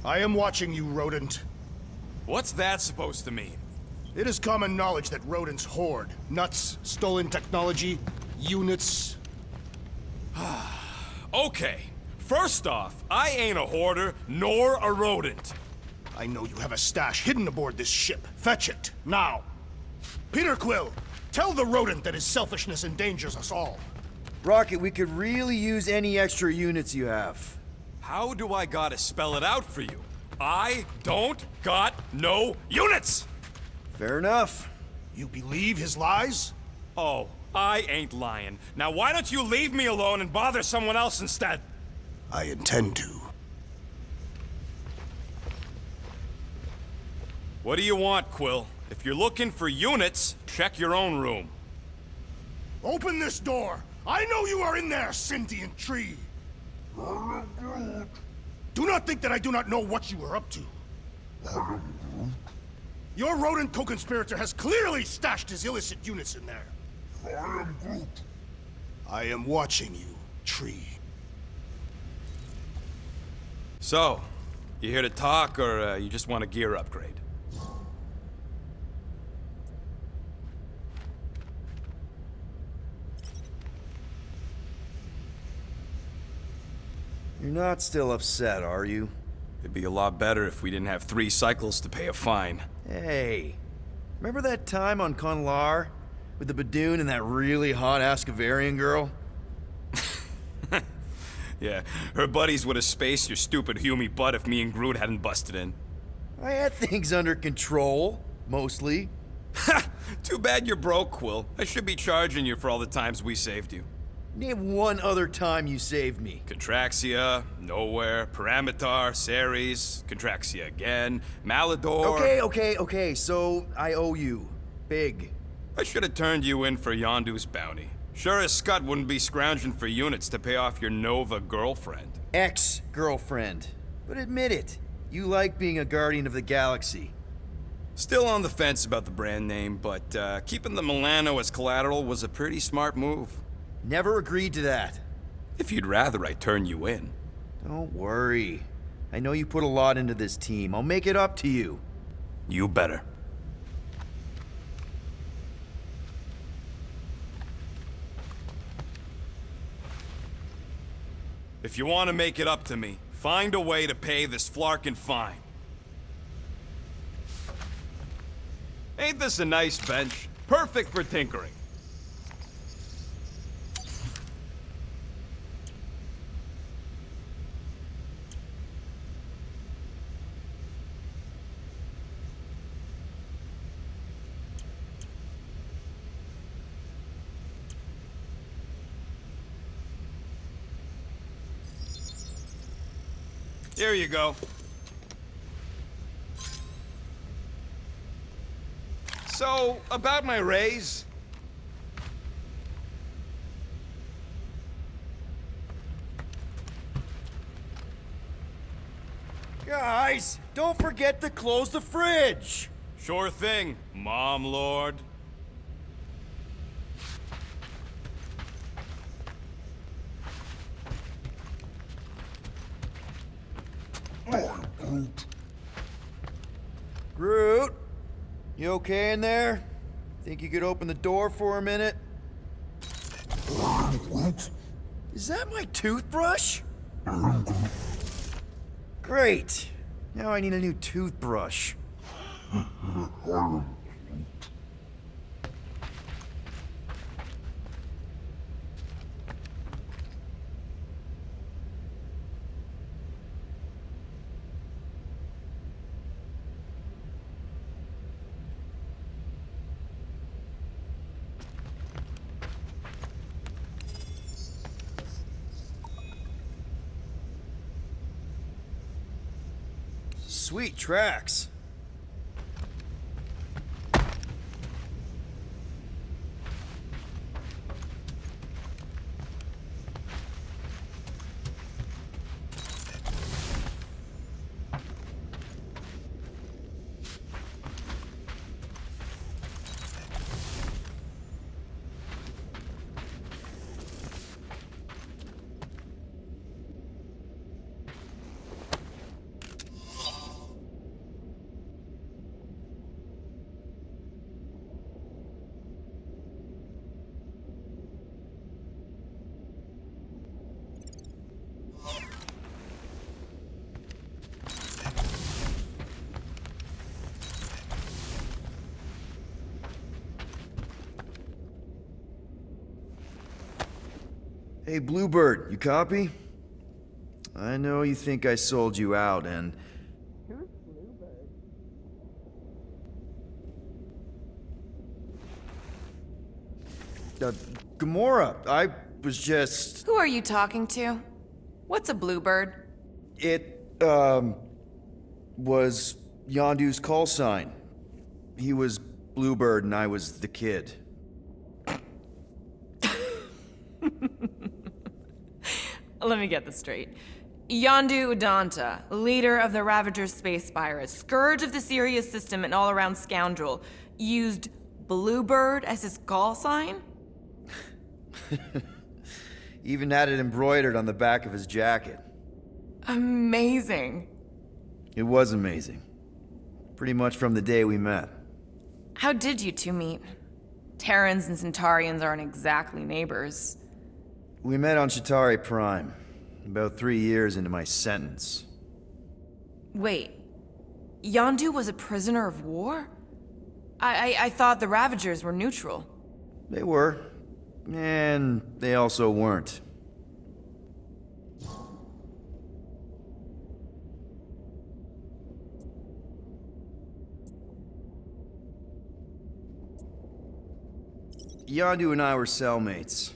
I am watching you, rodent. What's that supposed to mean? It is common knowledge that rodents hoard nuts, stolen technology, units. Okay, first off, I ain't a hoarder nor a rodent. I know you have a stash hidden aboard this ship. Fetch it, now. Peter Quill, tell the rodent that his selfishness endangers us all. Rocket, we could really use any extra units you have. How do I gotta spell it out for you? I don't got no units! Fair enough. You believe his lies? Oh, I ain't lying. Now why don't you leave me alone and bother someone else instead? I intend to. What do you want, Quill? If you're looking for units, check your own room. Open this door! I know you are in there, sentient tree! Do not think that I do not know what you are up to. Your rodent co-conspirator has clearly stashed his illicit units in there. I am watching you, tree. So, you here to talk, or you just want a gear upgrade? You're not still upset, are you? It'd be a lot better if we didn't have 3 cycles to pay a fine. Hey, remember that time on Conlar? With the Badoon and that really hot Ascavarian girl? Yeah, her buddies would have spaced your stupid Humy butt if me and Groot hadn't busted in. I had things under control, mostly. Ha! Too bad you're broke, Quill. I should be charging you for all the times we saved you. Name one other time you saved me. Contraxia, Nowhere, Paramitar, Ceres, Contraxia again, Malador... Okay, so I owe you. Big. I should have turned you in for Yondu's bounty. Sure as Scott wouldn't be scrounging for units to pay off your Nova girlfriend. Ex-girlfriend. But admit it, you like being a Guardian of the Galaxy. Still on the fence about the brand name, but keeping the Milano as collateral was a pretty smart move. Never agreed to that. If you'd rather I turn you in. Don't worry. I know you put a lot into this team. I'll make it up to you. You better. If you want to make it up to me, find a way to pay this Flarkin fine. Ain't this a nice bench? Perfect for tinkering. Here you go. So, about my raise? Guys, don't forget to close the fridge! Sure thing, Mom Lord. Groot, you okay in there? Think you could open the door for a minute? Is that my toothbrush? Great. Now I need a new toothbrush. Sweet tracks. Hey, Bluebird, you copy? I know you think I sold you out, and... Who's Bluebird? Gamora, I was just... Who are you talking to? What's a bluebird? It, was Yondu's call sign. He was Bluebird and I was the kid. Let me get this straight. Yondu Udonta, leader of the Ravager's space virus, scourge of the Sirius system and all-around scoundrel, used Bluebird as his call sign? Even had it embroidered on the back of his jacket. Amazing. It was amazing. Pretty much from the day we met. How did you two meet? Terrans and Centaurians aren't exactly neighbors. We met on Chitauri Prime, about 3 years into my sentence. Wait, Yondu was a prisoner of war? I thought the Ravagers were neutral. They were, and they also weren't. Yondu and I were cellmates.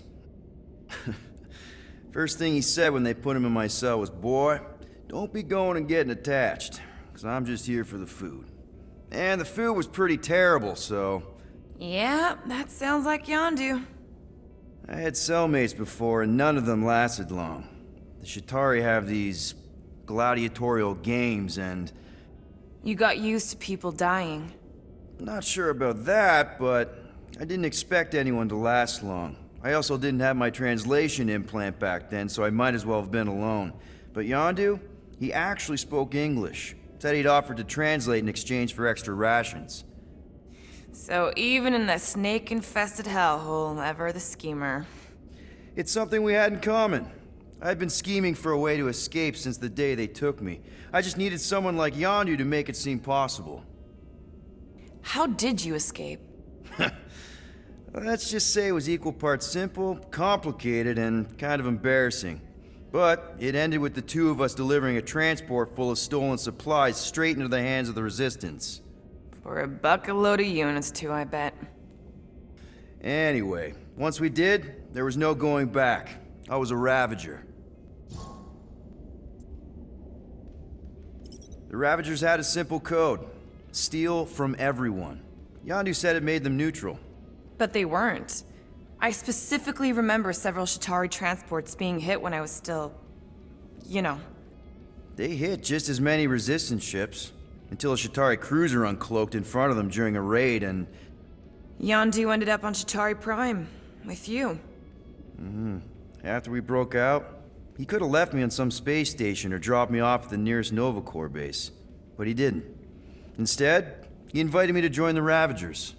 First thing he said when they put him in my cell was, "Boy, don't be going and getting attached, because I'm just here for the food." And the food was pretty terrible, so... Yeah, that sounds like Yondu. I had cellmates before, and none of them lasted long. The Chitauri have these gladiatorial games, and... You got used to people dying. Not sure about that, but I didn't expect anyone to last long. I also didn't have my translation implant back then, so I might as well have been alone. But Yondu, he actually spoke English. Said he'd offered to translate in exchange for extra rations. So even in the snake-infested hellhole, ever the schemer. It's something we had in common. I'd been scheming for a way to escape since the day they took me. I just needed someone like Yondu to make it seem possible. How did you escape? Let's just say it was equal parts simple, complicated, and kind of embarrassing. But it ended with the two of us delivering a transport full of stolen supplies straight into the hands of the Resistance. For a bucket load of units too, I bet. Anyway, once we did, there was no going back. I was a Ravager. The Ravagers had a simple code. Steal from everyone. Yondu said it made them neutral. But they weren't. I specifically remember several Chitauri transports being hit when I was still... you know. They hit just as many Resistance ships, until a Chitauri cruiser uncloaked in front of them during a raid and... Yondu ended up on Chitauri Prime, with you. After we broke out, he could have left me on some space station or dropped me off at the nearest Nova Corps base. But he didn't. Instead, he invited me to join the Ravagers.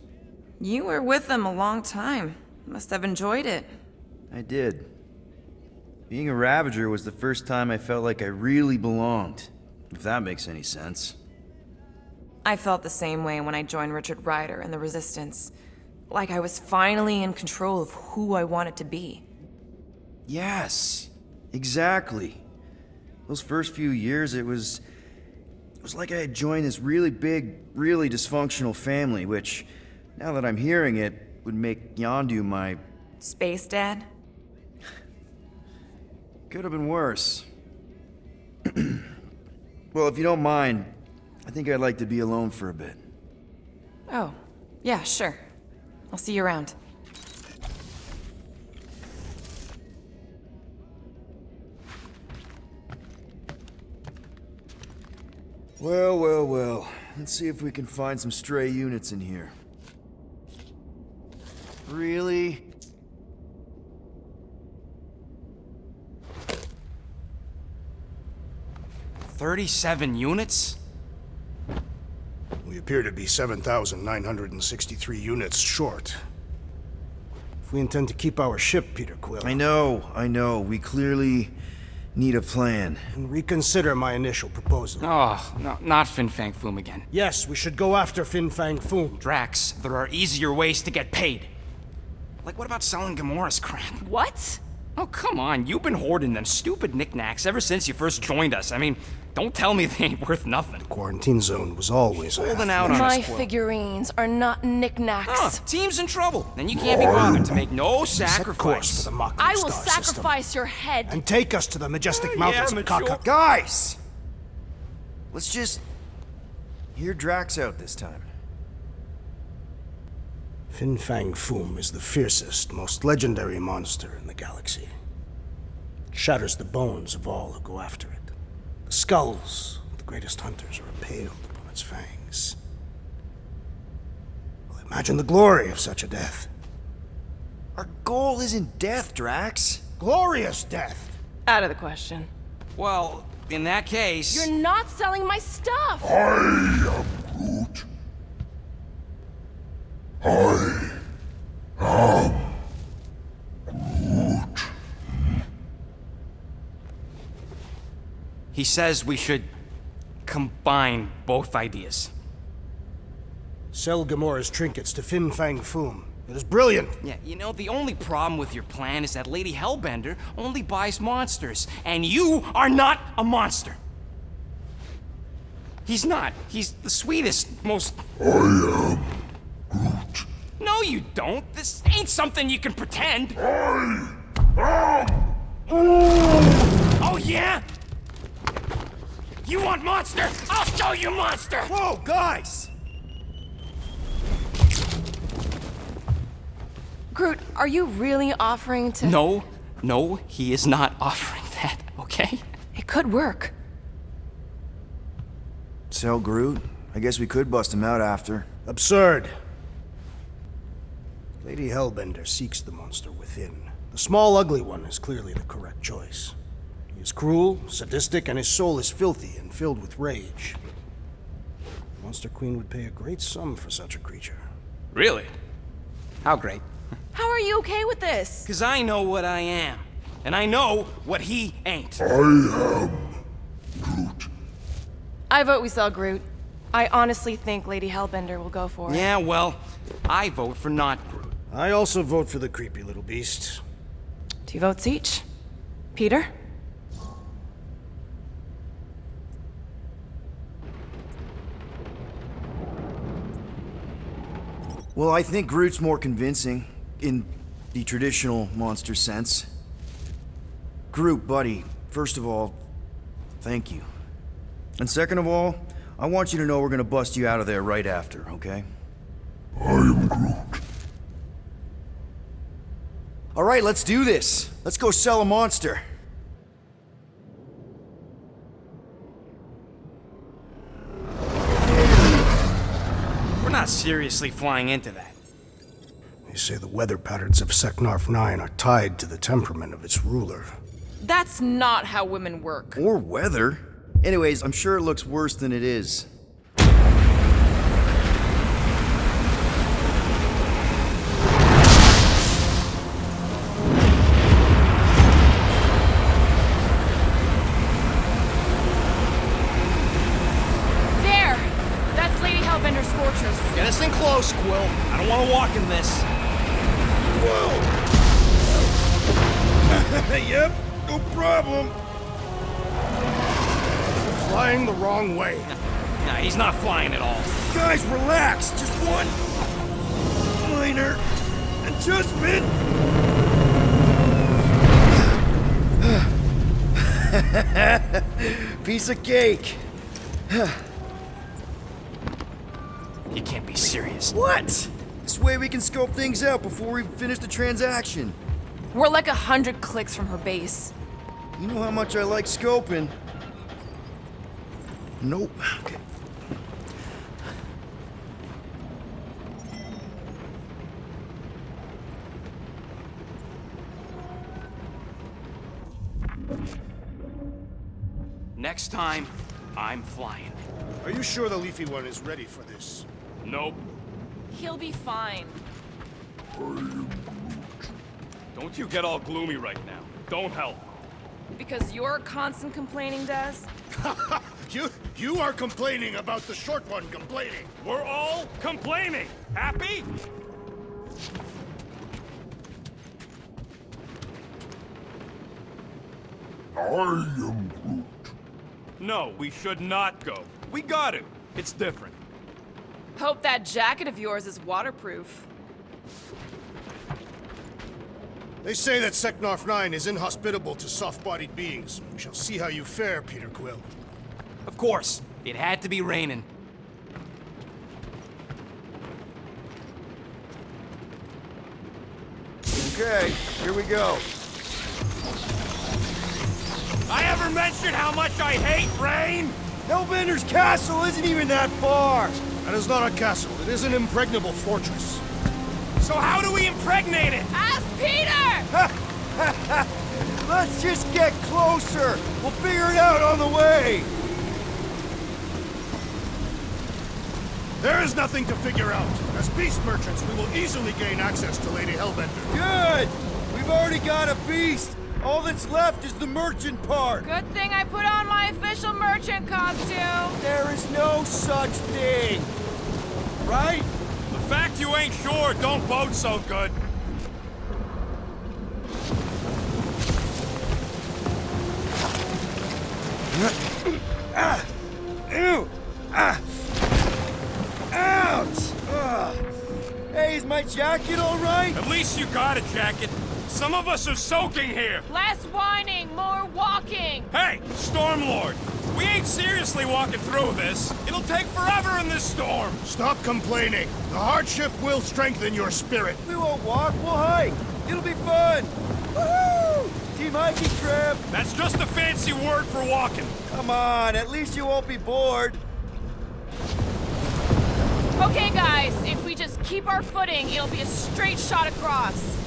You were with them a long time. Must have enjoyed it. I did. Being a Ravager was the first time I felt like I really belonged, if that makes any sense. I felt the same way when I joined Richard Rider and the Resistance. Like I was finally in control of who I wanted to be. Yes, exactly. Those first few years, it was like I had joined this really big, really dysfunctional family, which, now that I'm hearing it, would make Yondu my... Space Dad? Could have been worse. Well, if you don't mind, I think I'd like to be alone for a bit. Oh, yeah, sure. I'll see you around. Well, well, well. Let's see if we can find some stray units in here. Really? "37 units? We appear to be 7,963 units short. If we intend to keep our ship, Peter Quill, I know. We clearly need a plan. and reconsider my initial proposal. Oh, no, not Fin Fang Foom again. Yes, we should go after Fin Fang Foom. Drax, there are easier ways to get paid. Like, what about selling Gamora's crap? What? Oh, come on. You've been hoarding them stupid knickknacks ever since you first joined us. I mean, don't tell me they ain't worth nothing. Quarantine zone was always Holding out on My us, Quill. figurines are not knickknacks. Huh, team's in trouble. Then you can't be bothered to make no Set course for sacrifice. the Macham I will star system sacrifice your head. and take us to the majestic mountains of mature. Kaka. Guys! Let's just hear Drax out this time. Fin Fang Foom is the fiercest, most legendary monster in the galaxy. It shatters the bones of all who go after it. The skulls of the greatest hunters are impaled upon its fangs. Well, imagine the glory of such a death. Our goal isn't death, Drax. Glorious death! Out of the question. Well, in that case... You're not selling my stuff! He says we should combine both ideas. Sell Gamora's trinkets to Fin Fang Foom. It is brilliant. Yeah, you know, the only problem with your plan is that Lady Hellbender only buys monsters, and you are not a monster. He's not. He's the sweetest, most... I am Groot. No, you don't. This ain't something you can pretend. Oh, yeah? You want monster? I'll show you monster! Whoa, guys! Groot, are you really offering to... No, he is not offering that, okay? It could work. Sell Groot? I guess we could bust him out after. Absurd. Lady Hellbender seeks the monster within. The small, ugly one is clearly the correct choice. He is cruel, sadistic, and his soul is filthy and filled with rage. Monster Queen would pay a great sum for such a creature. Really? How great. How are you okay with this? Because I know what I am, and I know what he ain't. I vote we sell Groot. I honestly think Lady Hellbender will go for it. Yeah, well, I vote for not Groot. I also vote for the creepy little beast. 2 votes each. Peter? Well, I think Groot's more convincing, in the traditional monster sense. Groot, buddy, first of all, thank you. And second of all, I want you to know we're gonna bust you out of there right after, okay? I am Groot. All right, let's do this. Let's go sell a monster. We're not seriously flying into that. They say the weather patterns of Seknarf 9 are tied to the temperament of its ruler. That's not how women work. Or weather. Anyways, I'm sure it looks worse than it is. There! That's Lady Hellbender's fortress. Get us in close, Quill. I don't want to walk in this. Yep, no problem. Flying the wrong way. Nah, he's not flying at all. Guys, relax. Just one minor adjustment. Piece of cake. You can't be serious. What? This way we can scope things out before we finish the transaction. We're like 100 clicks from her base. You know how much I like scoping. Nope. Okay. Next time, I'm flying. Are you sure the Leafy One is ready for this? Nope. He'll be fine. Don't you get all gloomy right now. Don't help. Because you're constant complaining, Des? You are complaining about the short one complaining. We're all complaining. Happy? No, we should not go. We got to. It's different. Hope that jacket of yours is waterproof. They say that Seknarf 9 is inhospitable to soft-bodied beings. We shall see how you fare, Peter Quill. Of course, it had to be raining. Okay, here we go. I ever mentioned how much I hate rain? Hellbender's castle isn't even that far! That is not a castle. It is an impregnable fortress. So how do we impregnate it? Ask Peter! Let's just get closer! We'll figure it out on the way! There is nothing to figure out. As beast merchants, we will easily gain access to Lady Hellbender. Good! We've already got a beast! All that's left is the merchant part! Good thing I put on my official merchant costume. There is no such thing! Right? The fact you ain't sure don't bode so good. Ew! Ouch! Ugh. Hey, is my jacket all right? At least you got a jacket. Some of us are soaking here. Less whining, more walking. Hey, Stormlord. We ain't seriously walking through this. It'll take forever in this storm. Stop complaining. The hardship will strengthen your spirit. We won't walk, we'll hike. It'll be fun. Woohoo! Team hiking trip. That's just a fancy word for walking. Come on, at least you won't be bored. Okay, guys, if we just keep our footing, it'll be a straight shot across.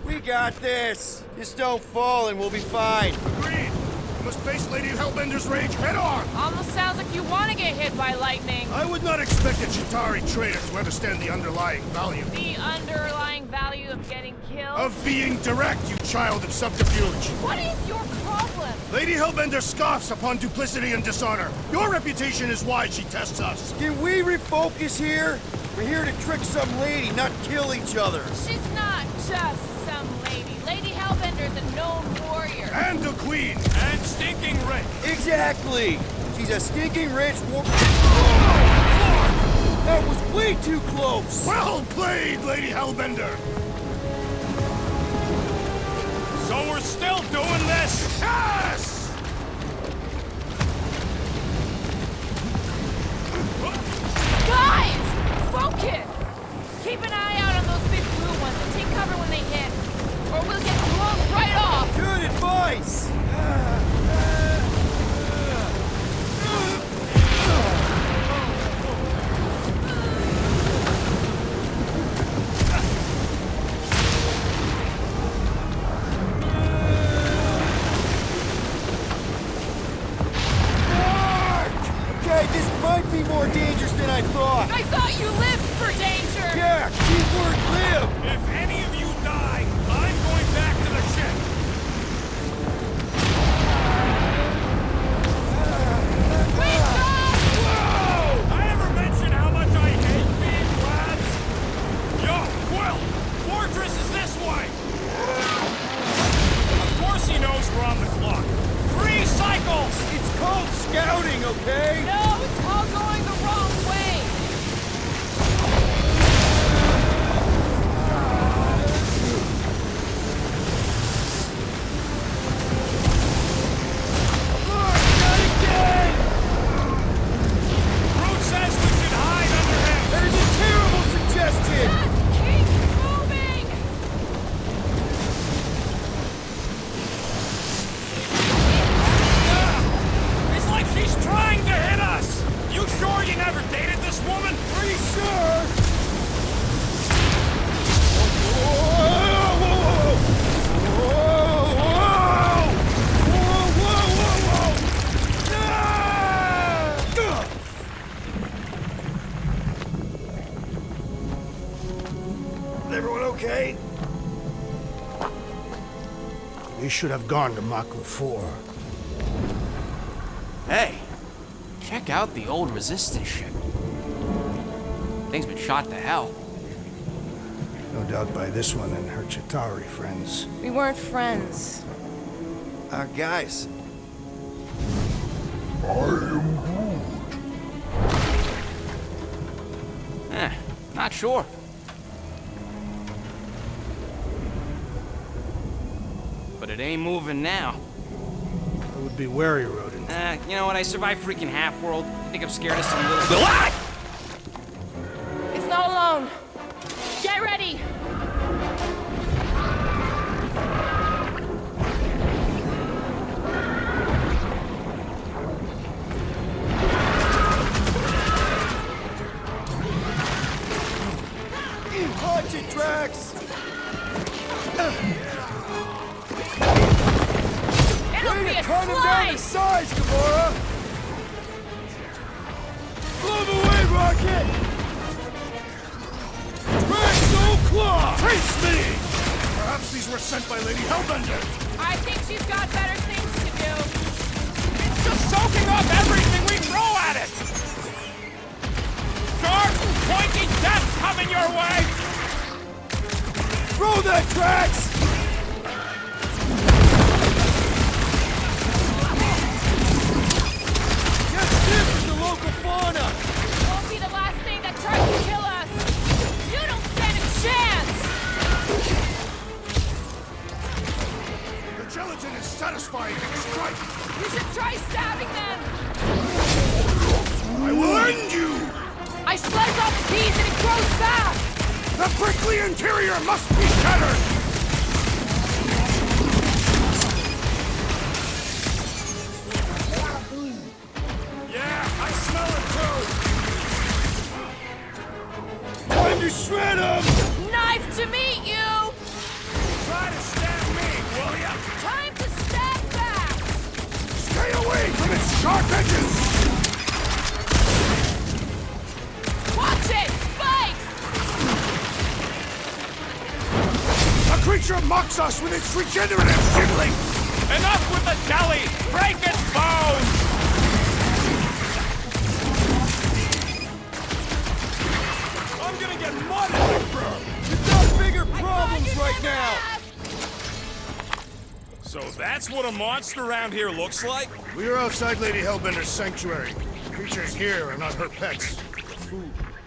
We got this. Just don't fall and we'll be fine. Agreed. You must face Lady Hellbender's rage head on. Almost sounds like you want to get hit by lightning. I would not expect a Chitauri traitor to understand the underlying value. The underlying value of getting killed? Of being direct, you child of subterfuge. What is your problem? Lady Hellbender scoffs upon duplicity and dishonor. Your reputation is why she tests us. Can we refocus here? We're here to trick some lady, not kill each other. She's not just some lady. Lady Hellbender's a known warrior. And a queen. And stinking rich. Exactly. She's a stinking rich That was way too close. Well played, Lady Hellbender. So we're still doing this? Yes! Guys! Focus! Keep an eye out on those big blue ones and take cover when they hit. Or we'll get blown right off! Good advice. Okay, this might be more dangerous than I thought. I thought you lived for danger! Yeah, keyword live. If any of you die, I'm going back to the ship. Wake up! Whoa! I ever mention how much I hate being lads? Yo, Quill! Fortress is this way! Of course he knows we're on the clock. 3 cycles! It's called scouting, okay? No, it's all going the wrong way! Groot says we should hide under him! That is a terrible suggestion! Just keep moving! It's like she's trying to hit us! You sure you never dated this woman? Pretty sure! Whoa! Whoa! Whoa! Whoa! Whoa! Ah! Everyone okay? We should have gone to Maklu 4. Hey, check out the old Resistance ship. Thing's been shot to hell. No doubt by this one and her Chitauri friends. We weren't friends. Guys. Not sure. But it ain't moving now. I would be wary, Rodin. You know what? I survived freaking Half-World. I think I'm scared of some little... Ah! It's not alone. Get ready! Watch it, Drax! It'll be a Cut him down to slice! size, Gamora! Blow him away, Rocket! Drax, Claw! Face me! Perhaps these were sent by Lady Hellbender. I think she's got better things to do. It's just soaking up everything we throw at it! Dark, pointy death coming your way! Throw that, Drax! Get this is the local fauna! Won't be the last thing that tries to kill us. You don't stand a chance! The gelatin is satisfying its strike! You should try stabbing them! I will end you! I slice off the piece and it grows back! The prickly interior must be shattered! Yeah, I smell it too! Time to shred him! Knife to meet you! Try to stab me, will ya? Time to stab back! Stay away from its sharp edges! Watch it! Spikes! The creature mocks us with its regenerative jiggling! Enough with the jelly! Break its bones! I'm gonna get mud in my fur! You've got bigger problems right now! So that's what a monster around here looks like? We are outside Lady Hellbender's sanctuary. Creatures here are not her pets.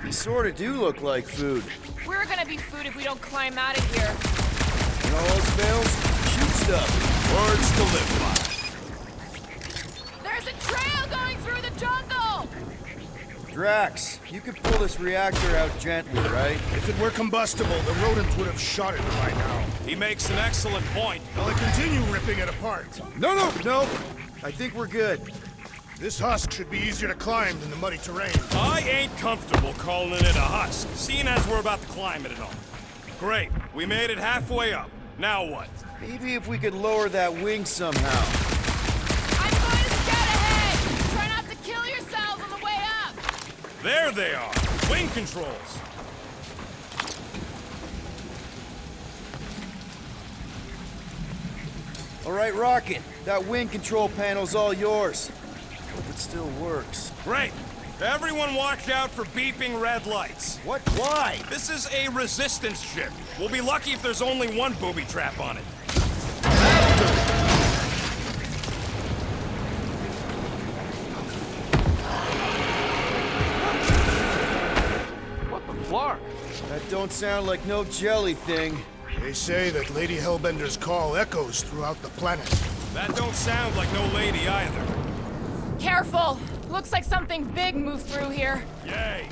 They sort of do look like food. We're gonna be food if we don't climb out of here. When all else fails, shoot stuff. Words to live by. There's a trail going through the jungle! Drax, you could pull this reactor out gently, right? If it were combustible, the rodents would have shot it by now. He makes an excellent point. Will it continue ripping it apart? No! I think we're good. This husk should be easier to climb than the muddy terrain. I ain't comfortable calling it a husk, seeing as we're about to climb it and all. Great, we made it halfway up. Now what? Maybe if we could lower that wing somehow. I'm going to scout ahead! Try not to kill yourselves on the way up! There they are, wing controls. All right, Rocket. That wing control panel's all yours. Hope it still works. Great. Everyone watch out for beeping red lights. What? Why? This is a resistance ship. We'll be lucky if there's only one booby trap on it. What the flark? That don't sound like no jelly thing. They say that Lady Hellbender's call echoes throughout the planet. That don't sound like no lady either. Careful! Looks like something big moved through here. Yay.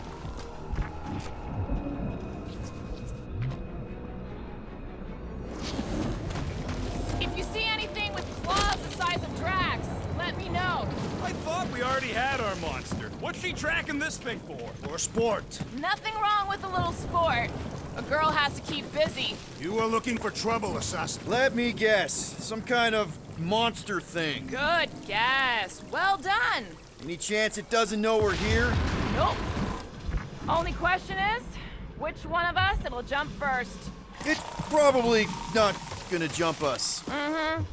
If you see anything with claws the size of Drax, let me know. I thought we already had our monster. What's she tracking this thing for? For sport. Nothing wrong with a little sport. A girl has to keep busy. You are looking for trouble, assassin. Let me guess. Some kind of monster thing. Good guess. Well done. Any chance it doesn't know we're here? Nope. Only question is, which one of us it'll jump first? It's probably not gonna jump us. Mm-hmm.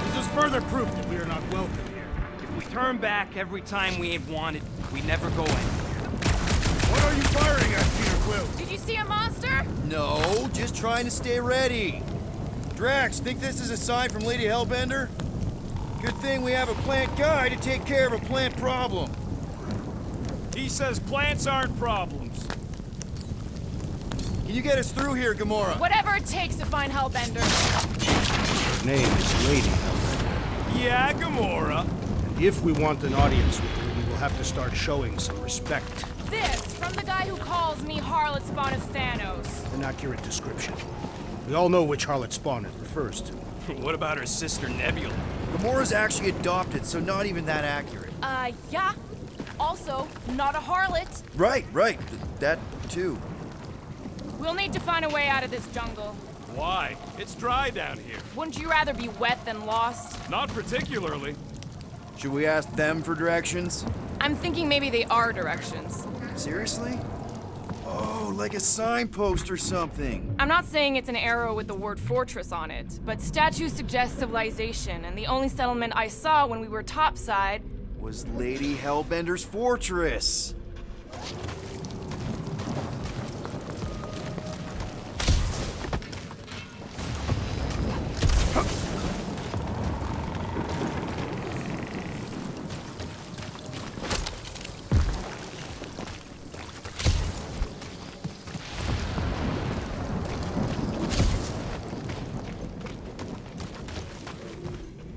This is further proof that we are not welcome. We turn back every time we ain't wanted. We never go in. What are you firing at, Peter Quill? Did you see a monster? No, just trying to stay ready. Drax, think this is a sign from Lady Hellbender? Good thing we have a plant guy to take care of a plant problem. He says plants aren't problems. Can you get us through here, Gamora? Whatever it takes to find Hellbender. Her name is Lady Hellbender. Yeah, Gamora. And if we want an audience with her, we will have to start showing some respect. This from the guy who calls me Harlot Spawn of Thanos. An accurate description. We all know which harlot spawn it refers to. What about her sister Nebula? Gamora's actually adopted, so not even that accurate. Yeah. Also, not a harlot. Right. That too. We'll need to find a way out of this jungle. Why? It's dry down here. Wouldn't you rather be wet than lost? Not particularly. Should we ask them for directions? I'm thinking maybe they are directions. Seriously? Oh, like a signpost or something. I'm not saying it's an arrow with the word fortress on it, but statues suggest civilization, and the only settlement I saw when we were topside. Was Lady Hellbender's fortress.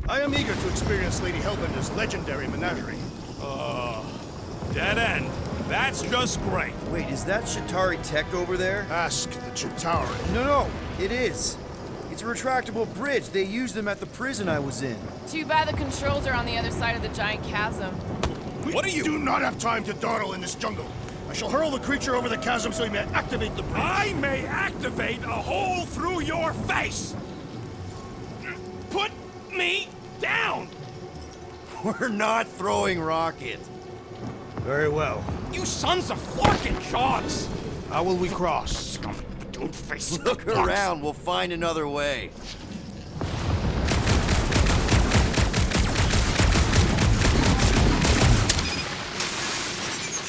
I am eager to experience Lady Hellbender's legendary menagerie. Dead end. That's just great. Wait, is that Shatari tech over there? Ask the Chitauri. No, it is. It's a retractable bridge. They used them at the prison I was in. Too bad the controls are on the other side of the giant chasm. What are you? do not have time to dawdle in this jungle. I shall hurl the creature over the chasm so he may activate the bridge. I may activate a hole through your face. Put me down. We're not throwing rockets. Very well. You sons of forking shogs. How will we cross? Scum, don't face. Look around. We'll find another way.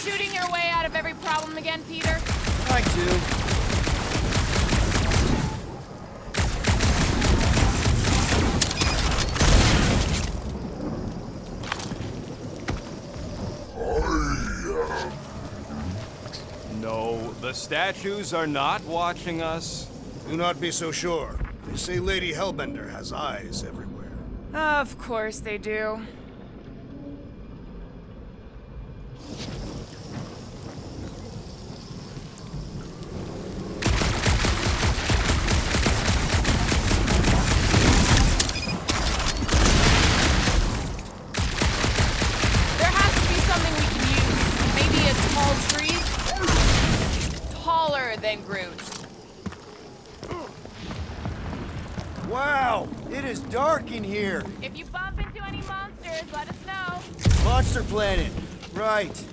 Shooting your way out of every problem again, Peter? Trying to. No, the statues are not watching us. Do not be so sure. They say Lady Hellbender has eyes everywhere. Of course they do. There has to be something we can use. Maybe a tall tree? Taller than Groot. Wow, it is dark in here. If you bump into any monsters, let us know. Monster Planet. Right.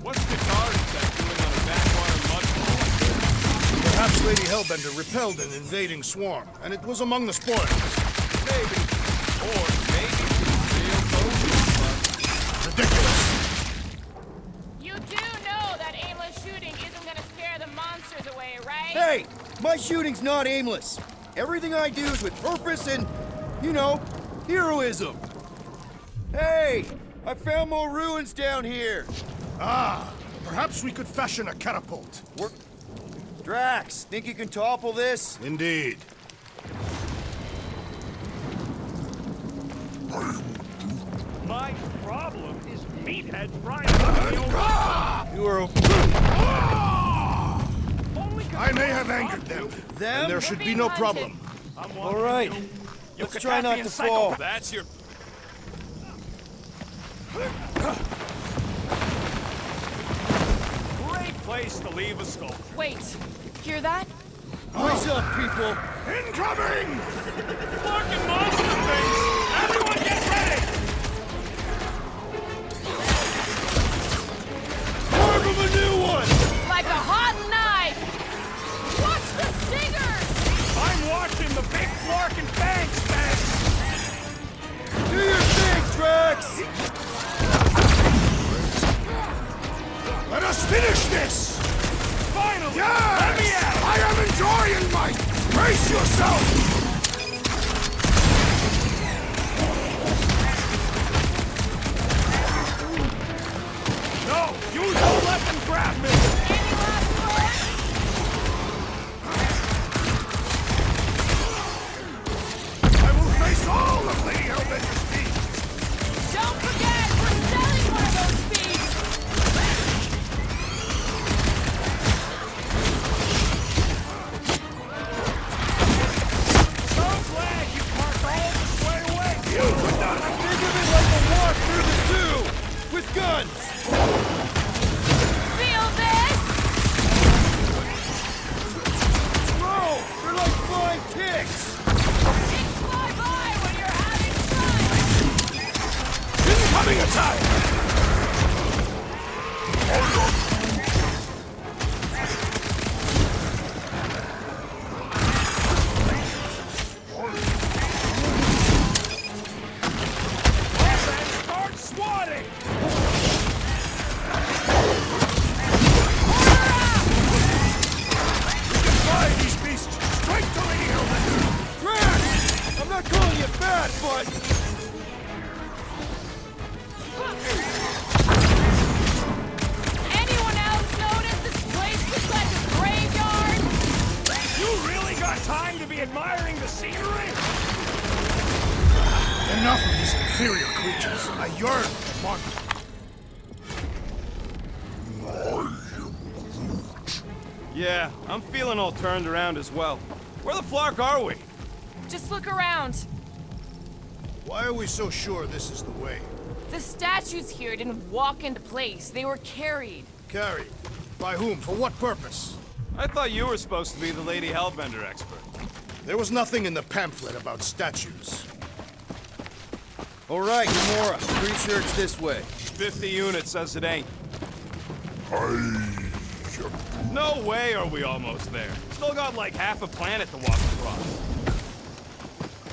What's Katari Tech doing on a backwater mudhole? Perhaps Lady Hellbender repelled an invading swarm, and it was among the spoils. Maybe. Or maybe real potions. Ridiculous. You do know that aimless shooting isn't gonna scare the monsters away, right? Hey, my shooting's not aimless. Everything I do is with purpose and, you know, heroism. Hey, I found more ruins down here. Ah, perhaps we could fashion a catapult. Drax, think you can topple this? Indeed. My problem is meatheads riding on the old... You are... Only 'cause I may you have want angered them. to. Them? And there should be no problem. I'm All watching right. you. Let's You try not Katafian to psycho- fall. That's your... Great place to leave a sculpture. Wait, hear that? Brace up, people. Incoming! Fucking monster things! Everyone get ready! Carve him a new one! Like a hot knife! big flark and fangs, Fangs! Do your thing, Drax! Let us finish this! Finally! Yes! Let me out! I am enjoying my... Brace yourself! No! You don't let them grab me! I will face all of Lady Hellbender's beasts! Don't forget, we're selling one of those beasts! So glad you parked all this way away! You would not have Think of it like a walk through the zoo! With guns! Feel this? Bro! They're like flying ticks! Things fly by when you're having fun! incoming attack! Start swatting! Fly these beasts straight to Lady Hellbender! Drax! I'm not calling you bad, but... Anyone else notice this place looks like a graveyard? You really got time to be admiring the scenery? Enough of these inferior creatures. I yearn for Martin. Yeah, I'm feeling all turned around as well. Where the flark are we? Just look around. Why are we so sure this is the way? The statues here didn't walk into place. They were carried. Carried. By whom? For what purpose? I thought you were supposed to be the Lady Hellbender expert. There was nothing in the pamphlet about statues. All right, Gamora. Pretty sure it's this way. 50 units says it ain't. No way are we almost there. Still got like half a planet to walk across.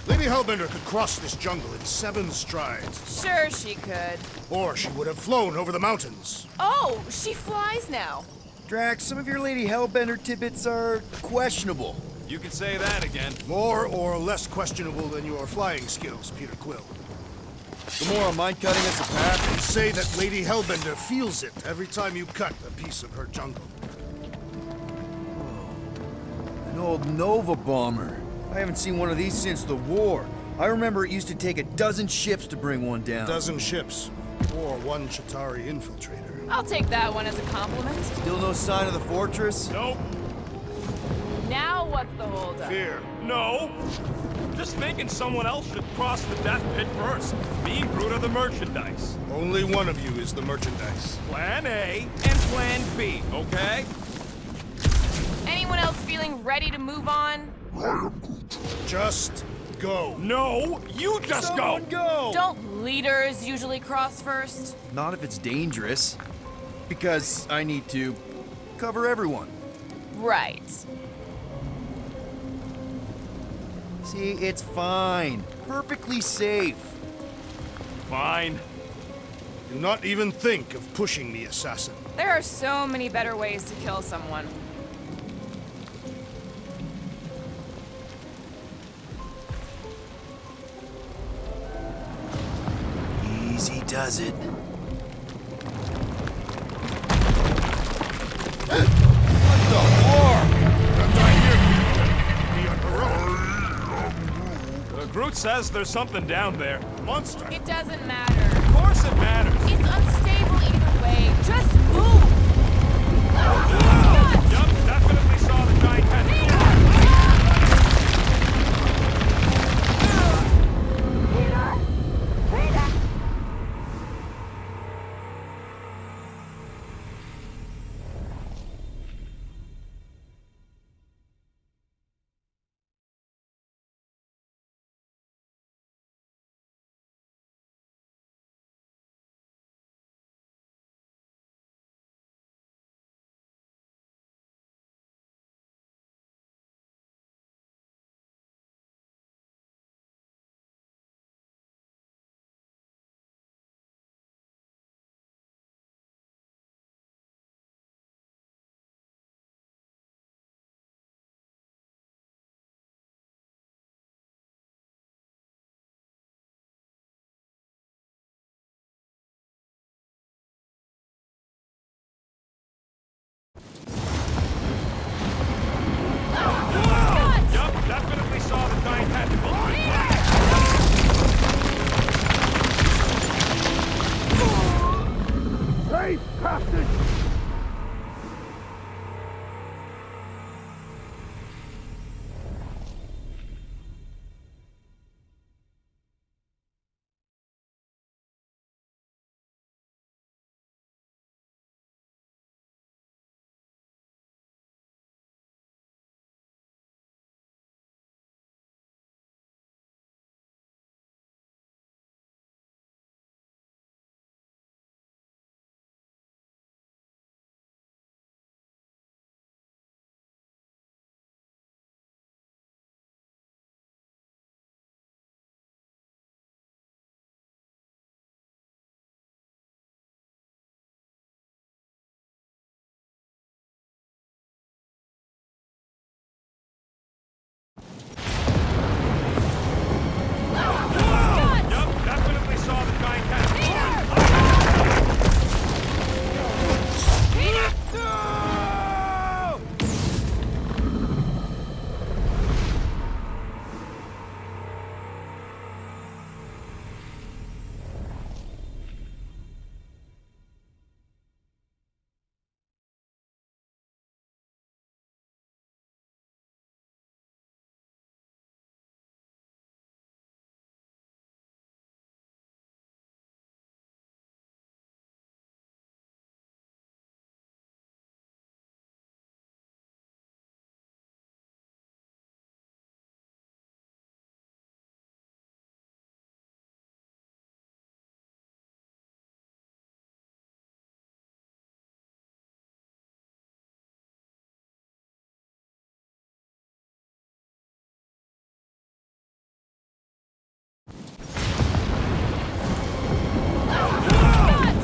Lady Hellbender could cross this jungle in 7 strides. Sure she could. Or she would have flown over the mountains. Oh, she flies now. Drax, some of your Lady Hellbender tidbits are questionable. You can say that again. More or less questionable than your flying skills, Peter Quill. Gamora, mind cutting us a path? You say that Lady Hellbender feels it every time you cut a piece of her jungle. An old Nova bomber. I haven't seen one of these since the war. I remember it used to take a dozen ships to bring one down. 12 ships. Or 1 Chitauri infiltrator. I'll take that one as a compliment. Still no sign of the fortress? Nope. Now what's the holdup? Fear. No. Just thinking someone else should cross the death pit first. Me and Groot are the merchandise. Only one of you is the merchandise. Plan A and Plan B, okay? Anyone else feeling ready to move on? Just go. No, you just go. Someone go! Don't leaders usually cross first? Not if it's dangerous. Because I need to cover everyone. Right. See, it's fine. Perfectly safe. Fine. Do not even think of pushing the assassin. There are so many better ways to kill someone. Easy does it. And I hear you. Be unheroic. Groot says there's something down there. Monster. It doesn't matter. Of course it matters. It's unstable either way. Just move! Yup, definitely saw the giant tentacle. Hey, Captain! Yup, definitely saw the giant cat.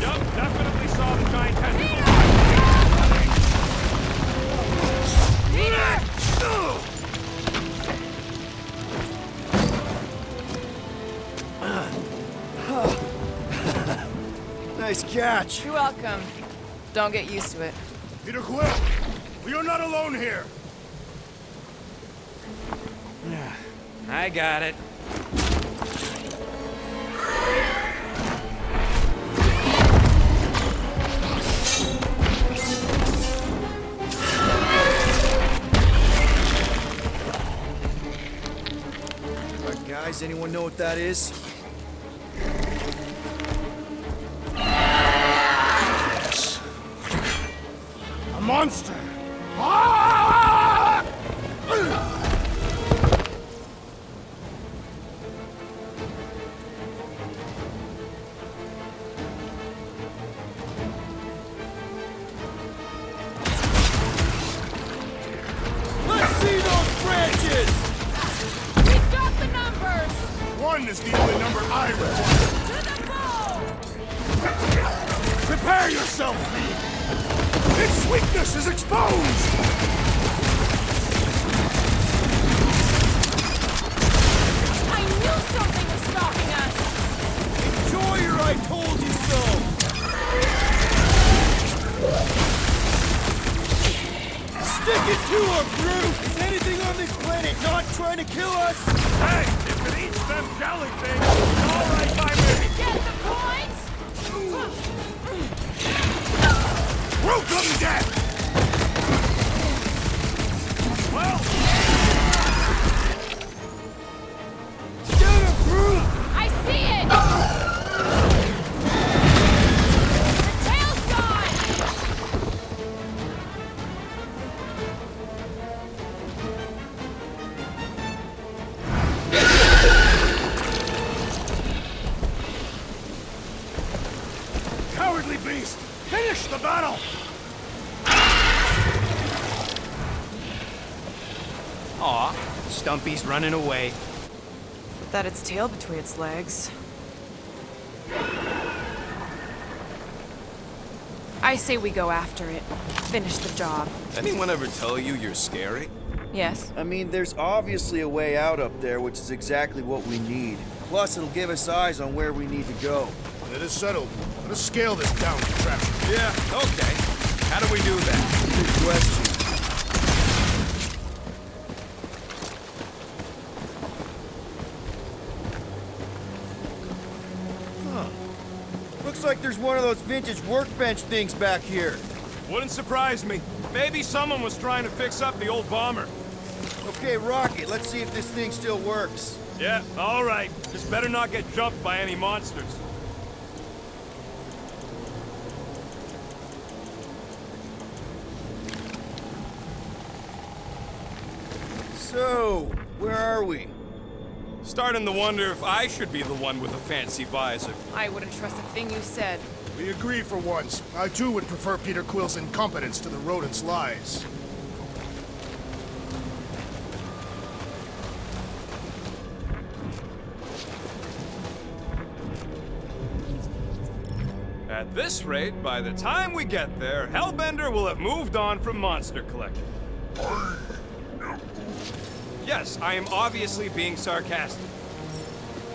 Yup, definitely saw the giant cat. Nice catch. You're welcome. Don't get used to it. Peter Quill, we are not alone here. I got it. Alright, guys, anyone know what that is? A monster! Ah! Let's see those branches! We've got the numbers! One is the only number I require. To the ball! Prepare yourself, Thief! Its weakness is exposed! I knew something was stopping us! Enjoy your I told you so! Stick it to her, brute! Is anything on this planet not trying to kill us? Hey, if it eats them jelly things, it's all right by me! Get the point? Root them to death! Well, Get her, brute! I see it! The tail's gone! cowardly beast! Finish the battle! Aw, Stumpy's running away. That its tail between its legs. I say we go after it. Finish the job. Anyone ever tell you you're scary? Yes. I mean, there's obviously a way out up there, which is exactly what we need. Plus, it'll give us eyes on where we need to go. It is settled. Let us scale this down contraption. Yeah, okay. How do we do that? Good question. Looks like there's one of those vintage workbench things back here. Wouldn't surprise me. Maybe someone was trying to fix up the old bomber. Okay, Rocket, let's see if this thing still works. Yeah, all right. Just better not get jumped by any monsters. So, where are we? Starting to wonder if I should be the one with a fancy visor. I wouldn't trust a thing you said. We agree for once. I too would prefer Peter Quill's incompetence to the rodent's lies. At this rate, by the time we get there, Hellbender will have moved on from monster collecting. Yes, I am obviously being sarcastic.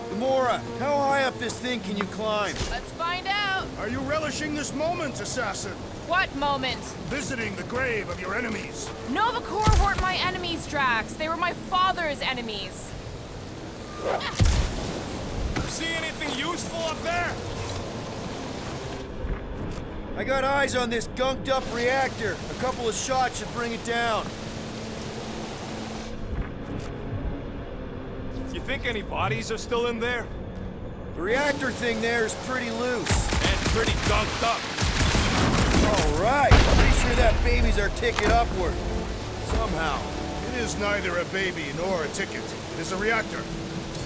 Gamora, how high up this thing can you climb? Let's find out. Are you relishing this moment, assassin? What moment? Visiting the grave of your enemies. Nova Corps weren't my enemies, Drax. They were my father's enemies. See anything useful up there? I got eyes on this gunked up reactor. A couple of shots should bring it down. You think any bodies are still in there? The reactor thing there is pretty loose. And pretty gunked up. All right, pretty sure that baby's our ticket upward. Somehow. It is neither a baby nor a ticket. It is a reactor.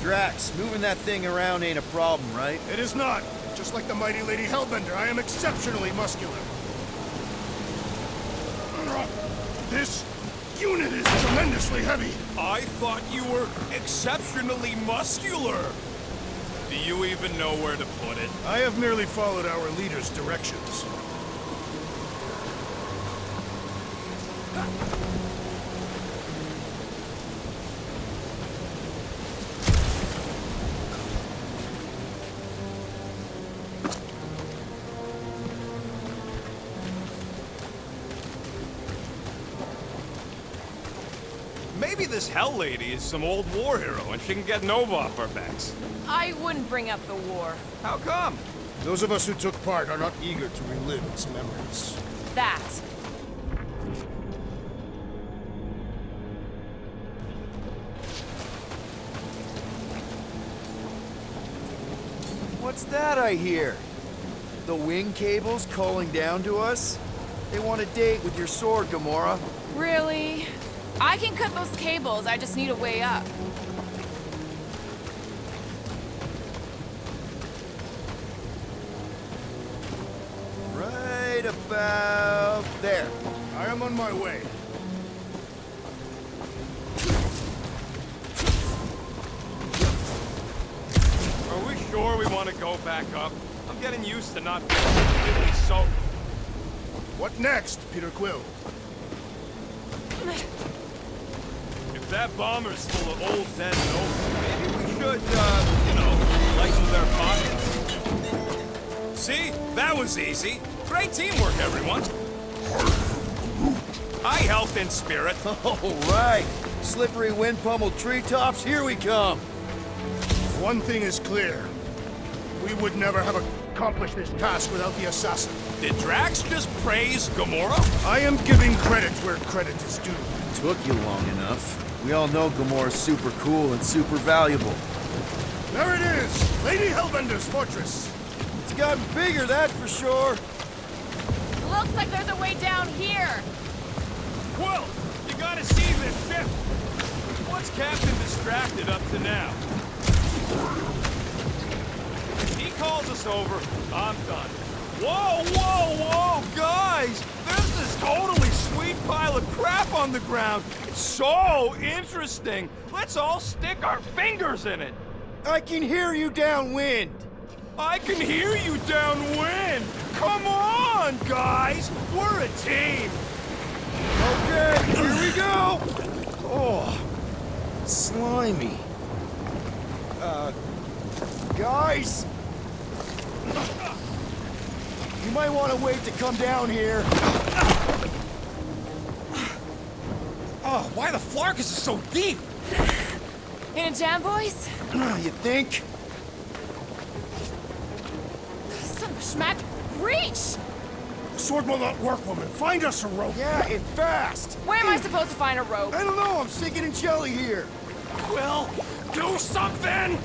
Drax, moving that thing around ain't a problem, right? It is not. Just like the mighty Lady Hellbender, I am exceptionally muscular. This unit is tremendously heavy. I thought you were exceptionally muscular. Do you even know where to put it? I have merely followed our leader's directions. Maybe this Hell Lady is some old war hero and she can get Nova off our backs. I wouldn't bring up the war. How come? Those of us who took part are not eager to relive its memories. That. What's that I hear? The wing cables calling down to us? They want a date with your sword, Gamora. Really? I can cut those cables, I just need a way up. Right about there. I am on my way. Are we sure we want to go back up? I'm getting used to not being completely soaked. What next, Peter Quill? If that bomber's full of old dead Nova, maybe we should, lighten their pockets. See? That was easy. Great teamwork, everyone. I helped in spirit. All right. Slippery wind-pummeled treetops, here we come. One thing is clear. We would never have accomplished this task without the assassin. Did Drax just praise Gamora? I am giving credit where credit is due. Took you long enough. We all know Gamora's super cool and super valuable. There it is! Lady Hellbender's fortress! It's gotten bigger, that's for sure. Looks like there's a way down here. Quill, you gotta see this ship. What's Captain distracted up to now? If he calls us over, I'm done. Whoa, whoa, whoa, guys! There's this totally sweet pile of crap on the ground. It's so interesting. Let's all stick our fingers in it. I can hear you downwind. I can hear you downwind. Come on, guys. We're a team. Okay, here we go. Oh, slimy. Guys? You might want to wait to come down here. Oh, why the Flarkus is so deep? In a jam, boys? You think? Son of a smack. Reach! The sword will not work, woman. Find us a rope. Yeah, and fast! Where am I supposed to find a rope? I don't know, I'm sinking in jelly here. Quill, do something!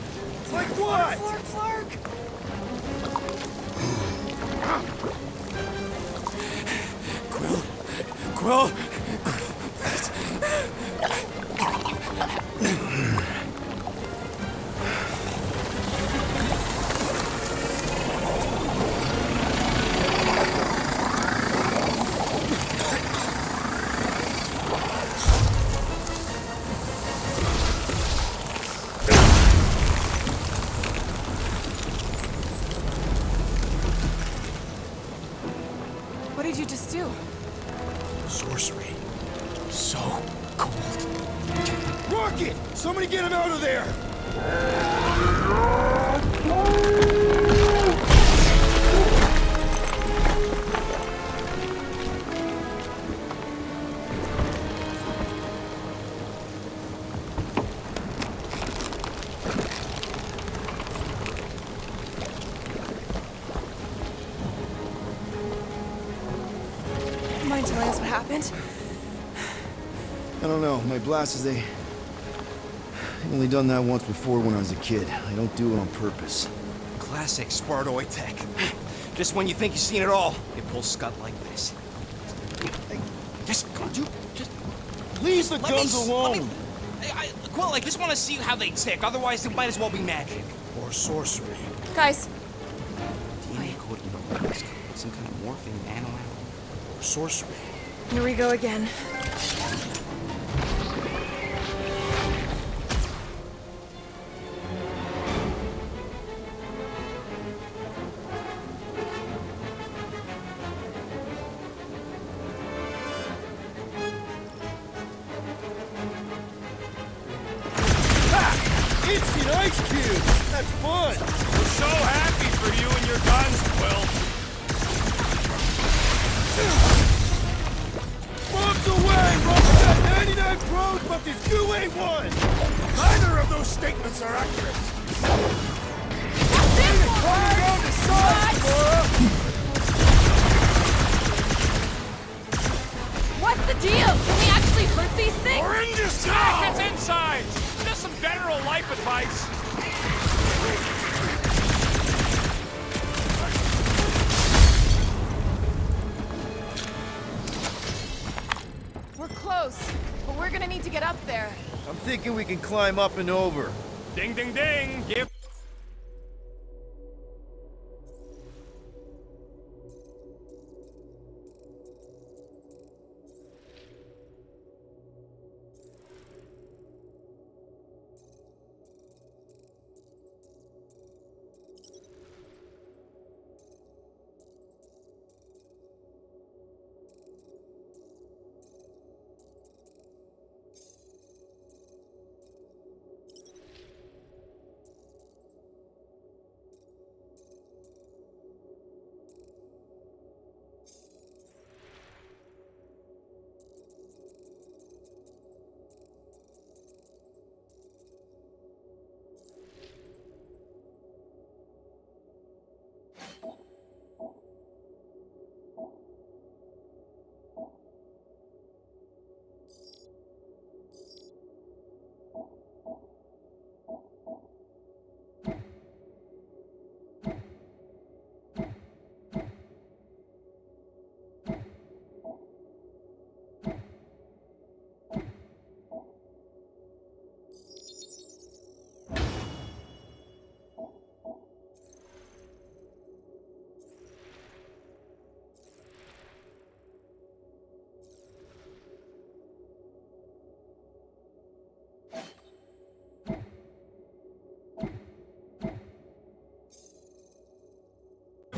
Like what? Flark. Quill, What did you just do? Sorcery. so cold. Rocket! Somebody get him out of there! Mind telling us what happened? I don't know, my blasters, I've only done that once before when I was a kid. I don't do it on purpose. Classic Spartoid tech. Just when you think you've seen it all, it pulls scut like this. Hey, just, come on, just Leave the let guns me, alone! Let me, Quill, I just want to see how they tick. Otherwise, it might as well be magic. Or sorcery. Guys, DNA code in the some kind of morphing nano. Or sorcery. here we go again. It's an ice cube! That's fun! We're so happy for you and your guns, Quill. Bombs away! Rocket got 99 pros, but this goo ain't one! Neither of those statements are accurate. Fire on the side, Laura! What's the deal? Can we actually hurt these things? We're in this Stack now! its insides! Just some general life advice. We're close, but we're gonna need to get up there. I'm thinking we can climb up and over. Ding, ding, ding. Give.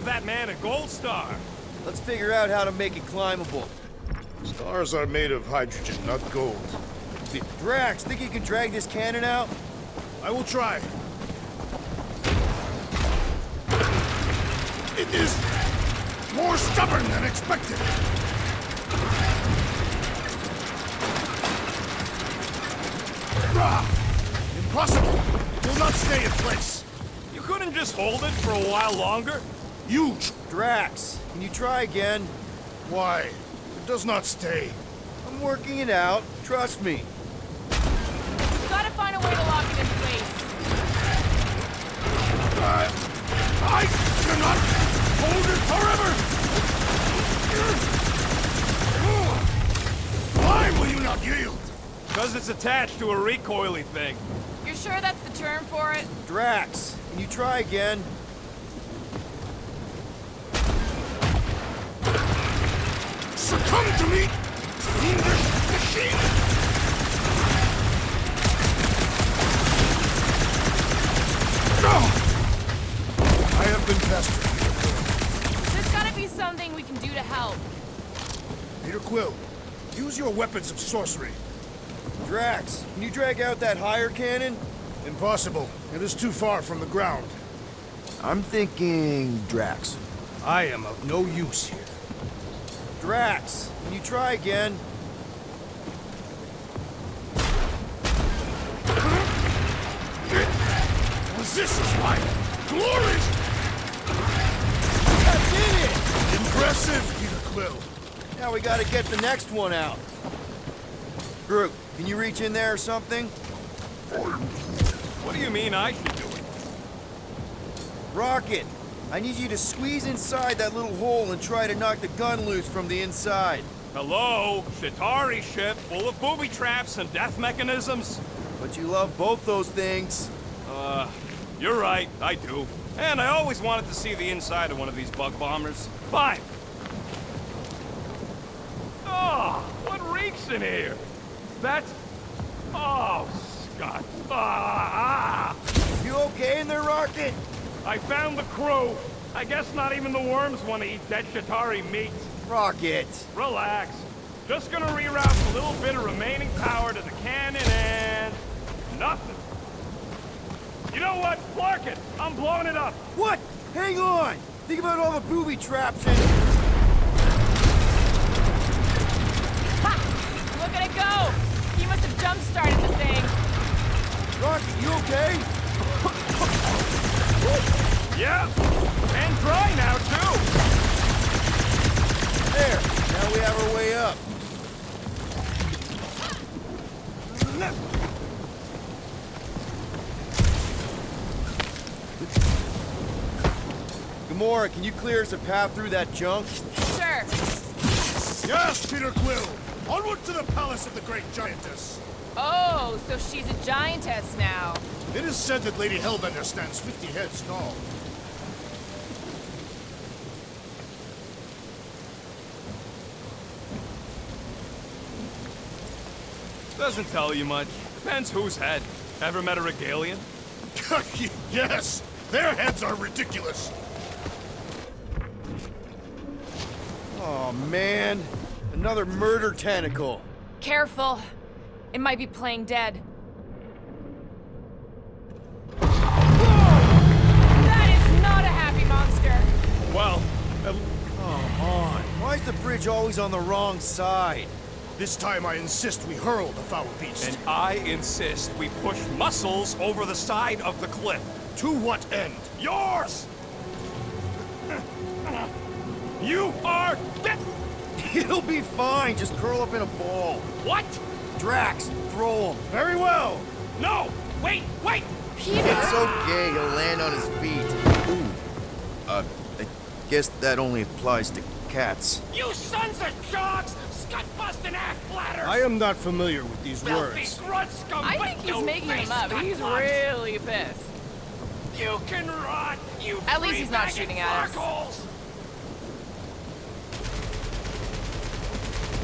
That man a gold star. Let's figure out how to make it climbable. Stars are made of hydrogen, not gold. Drax, think you can drag this cannon out? I will try. It is more stubborn than expected. Impossible! It will not stay in place. You couldn't just hold it for a while longer? Huge! Drax, can you try again? Why? It does not stay. I'm working it out. Trust me. We've got to find a way to lock it in place. I cannot hold it forever! Why will you not yield? Because it's attached to a recoily thing. You're sure that's the term for it? Drax, can you try again? Succumb to me, fiendish machine! I have been pestered. There's got to be something we can do to help. Peter Quill, use your weapons of sorcery. Drax, can you drag out that higher cannon? Impossible. It is too far from the ground. I'm thinking Drax. I am of no use here. Drax, can you try again? Resist my glory! I did it! Impressive, Peter Quill. Now we gotta get the next one out. Groot, can you reach in there or something? What do you mean I should do it? Rocket, I need you to squeeze inside that little hole and try to knock the gun loose from the inside. Hello? Shatari ship full of booby traps and death mechanisms? But you love both those things. You're right, I do. And I always wanted to see the inside of one of these bug bombers. Fine. Oh, what reeks in here? That's... Oh, Scott. You okay in there, Rocket? I found the crew. I guess not even the worms want to eat dead Shatari meat. Rocket. Relax. Just gonna reroute a little bit of remaining power to the cannon and... nothing. You know what? Clark it! I'm blowing it up! What? Hang on! Think about all the booby traps and... Ha! Look at it go! He must have jump-started the thing. Rocket, you okay? Yeah! And dry now, too! There, now we have our way up. Gamora, can you clear us a path through that junk? Sure. Yes, Peter Quill! Onward to the palace of the great giantess! Oh, so she's a giantess now. It is said that Lady Hellbender stands 50 heads tall. Doesn't tell you much. Depends whose head. Ever met a Regalian? Yes! Their heads are ridiculous! Oh, man. Another murder tentacle. Careful. It might be playing dead. That is not a happy monster. Well, Come on. Why is the bridge always on the wrong side? This time I insist we hurl the foul beast. and I insist we push muscles over the side of the cliff. To what end? Yours! You are dead! It'll be fine. Just curl up in a ball. What? Drax, throw him. Very well! No! Wait! Wait! Peter! It's okay. He'll land on his feet. Ooh. I guess that only applies to cats. You sons of dogs! Scut-busting ass bladders! I am not familiar with these Filthy words. grunt scum! I think he's making them up. He's really pissed. You can rot, you At least he's not three-bagged shooting at us. fuckholes!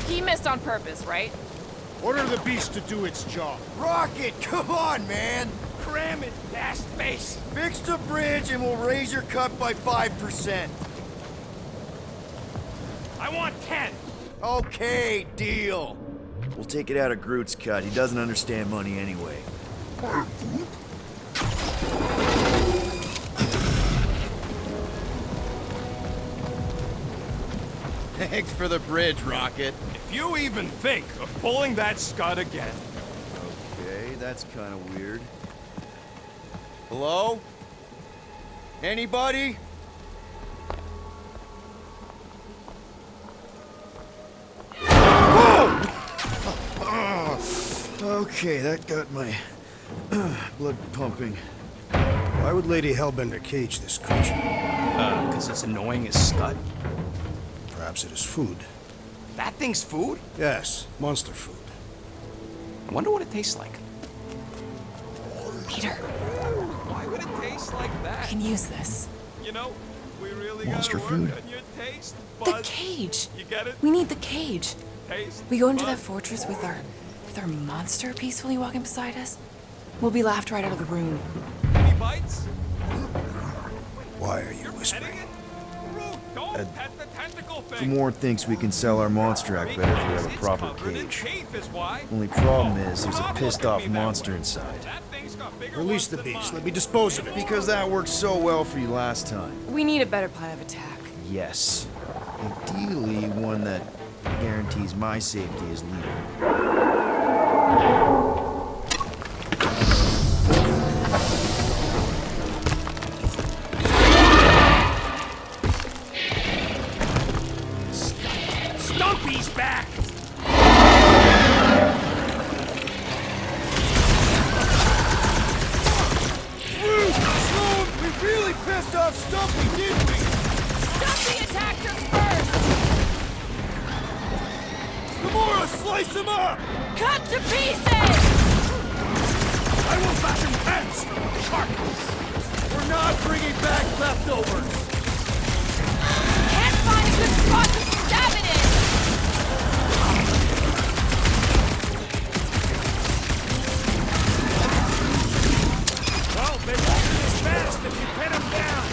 He missed on purpose, right? Order the beast to do its job. Rocket, come on, man. Cram it, ass face! Fix the bridge and we'll raise your cut by 5%. I want 10! Okay, deal. We'll take it out of Groot's cut. He doesn't understand money anyway. Thanks for the bridge, Rocket. If you even think of pulling that scud again. Okay, that's kind of weird. Hello? Anybody? Okay, that got my blood pumping. Why would Lady Hellbender cage this creature? Because it's annoying as Scud. Perhaps it is food. That thing's food? Yes, monster food. I wonder what it tastes like. Peter, Why would it taste like I that? can use this. You know, we really Monster gotta work food. on your taste The buds. cage. You get it? We need the cage. Taste We go into that buds. fortress with our monster peacefully walking beside us. We'll be laughed right out of the room. Any bites? Why are you Petting whispering? it? Root, don't pet the tentacle thing. Gamorn thinks we can sell our monster act better if we have a It's proper covered in cage. teeth is why. Only problem is there's a Don't pissed look at off me that monster way. inside. That thing's got bigger Release ones the than beast. mine. Let me dispose of it. Because that worked so well for you last time. We need a better plan of attack. Yes. Ideally, one that guarantees my safety as leader. Stumpy's back! We really pissed off Stumpy, didn't we? Stumpy attacked us first! Gamora, slice him up! Cut to pieces! I will fashion pants from the carcass! We're not bringing back leftovers! Can't find a good spot to stab it in! Well, they won't be as fast if you pin them down.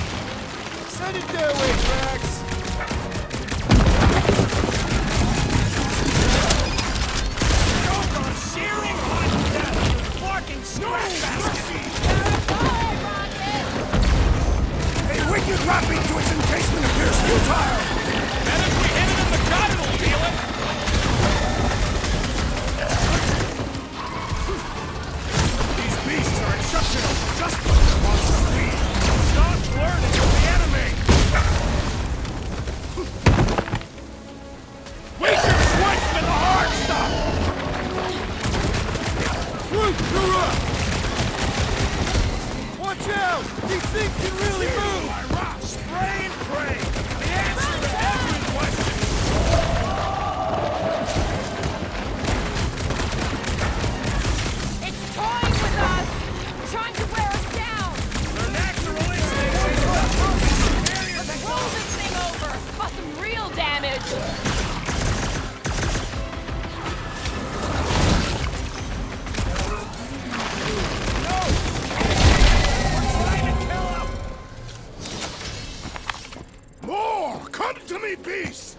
Send it their way, Drax! Choke on searing hot death! Barking scratch basket! A wicked wrapping to its encasement appears futile! And if we hit it in the gut, it'll feel it! These beasts are exceptional, just like the monster speed! Stop flirting with the enemy! We should switch to the hard stuff! Groot, you're up! Watch out! These things can really move! Spray and pray! The answer to every question! It's toying with us! Trying to wear us down! Their natural instincts ain't enough! Roll this thing over! Cause some real damage! More! Come to me, beast!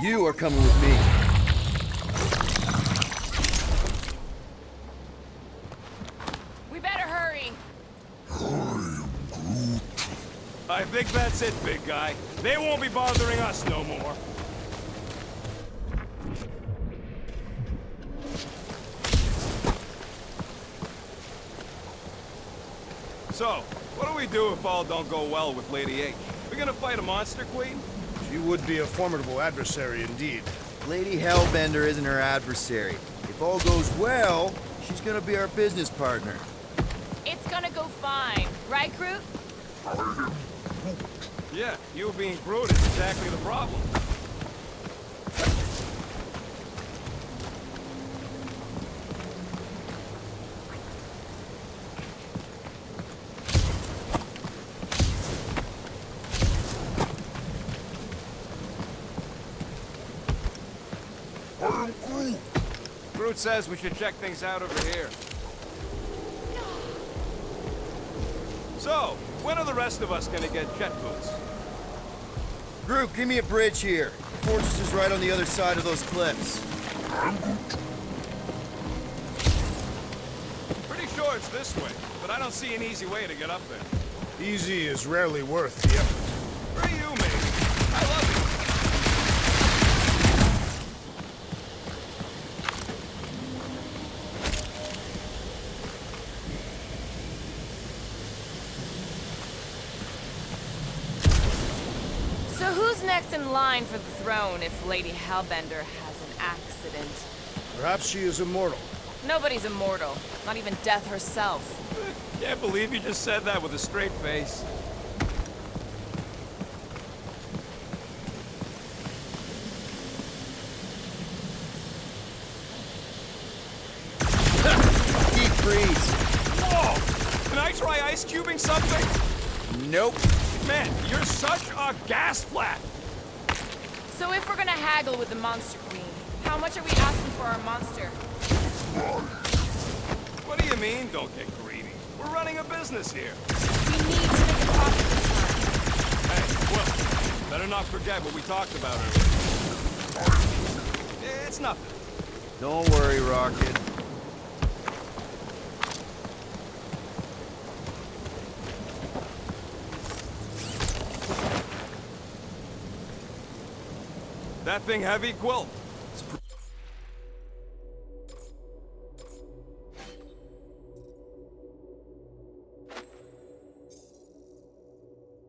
You are coming with me. We better hurry! I think that's it, big guy. They won't be bothering us no more. So, what do we do if all don't go well with Lady H? We gonna fight a monster queen? She would be a formidable adversary indeed. Lady Hellbender isn't her adversary. If all goes well, she's gonna be our business partner. It's gonna go fine, right, Groot? Yeah, you being Groot is exactly the problem. Groot says we should check things out over here. So, when are the rest of us gonna get jet boots? Groot, give me a bridge here. The fortress is right on the other side of those cliffs. Pretty sure it's this way, but I don't see an easy way to get up there. Easy is rarely worth the effort. For you, maybe. I love you. So who Who's next in line for the throne if Lady Hellbender has an accident? Perhaps she is immortal. Nobody's immortal, not even death herself. Can't believe you just said that with a straight face. Deep freeze. Whoa! Can I try ice cubing something? Nope. Man, you're such a gas flat! So if we're gonna haggle with the Monster Queen, how much are we asking for our monster? What do you mean, don't get greedy? We're running a business here. We need to make a profit this time. Hey, well, better not forget what we talked about earlier. It's nothing. Don't worry, Rocket. That thing heavy, Quill?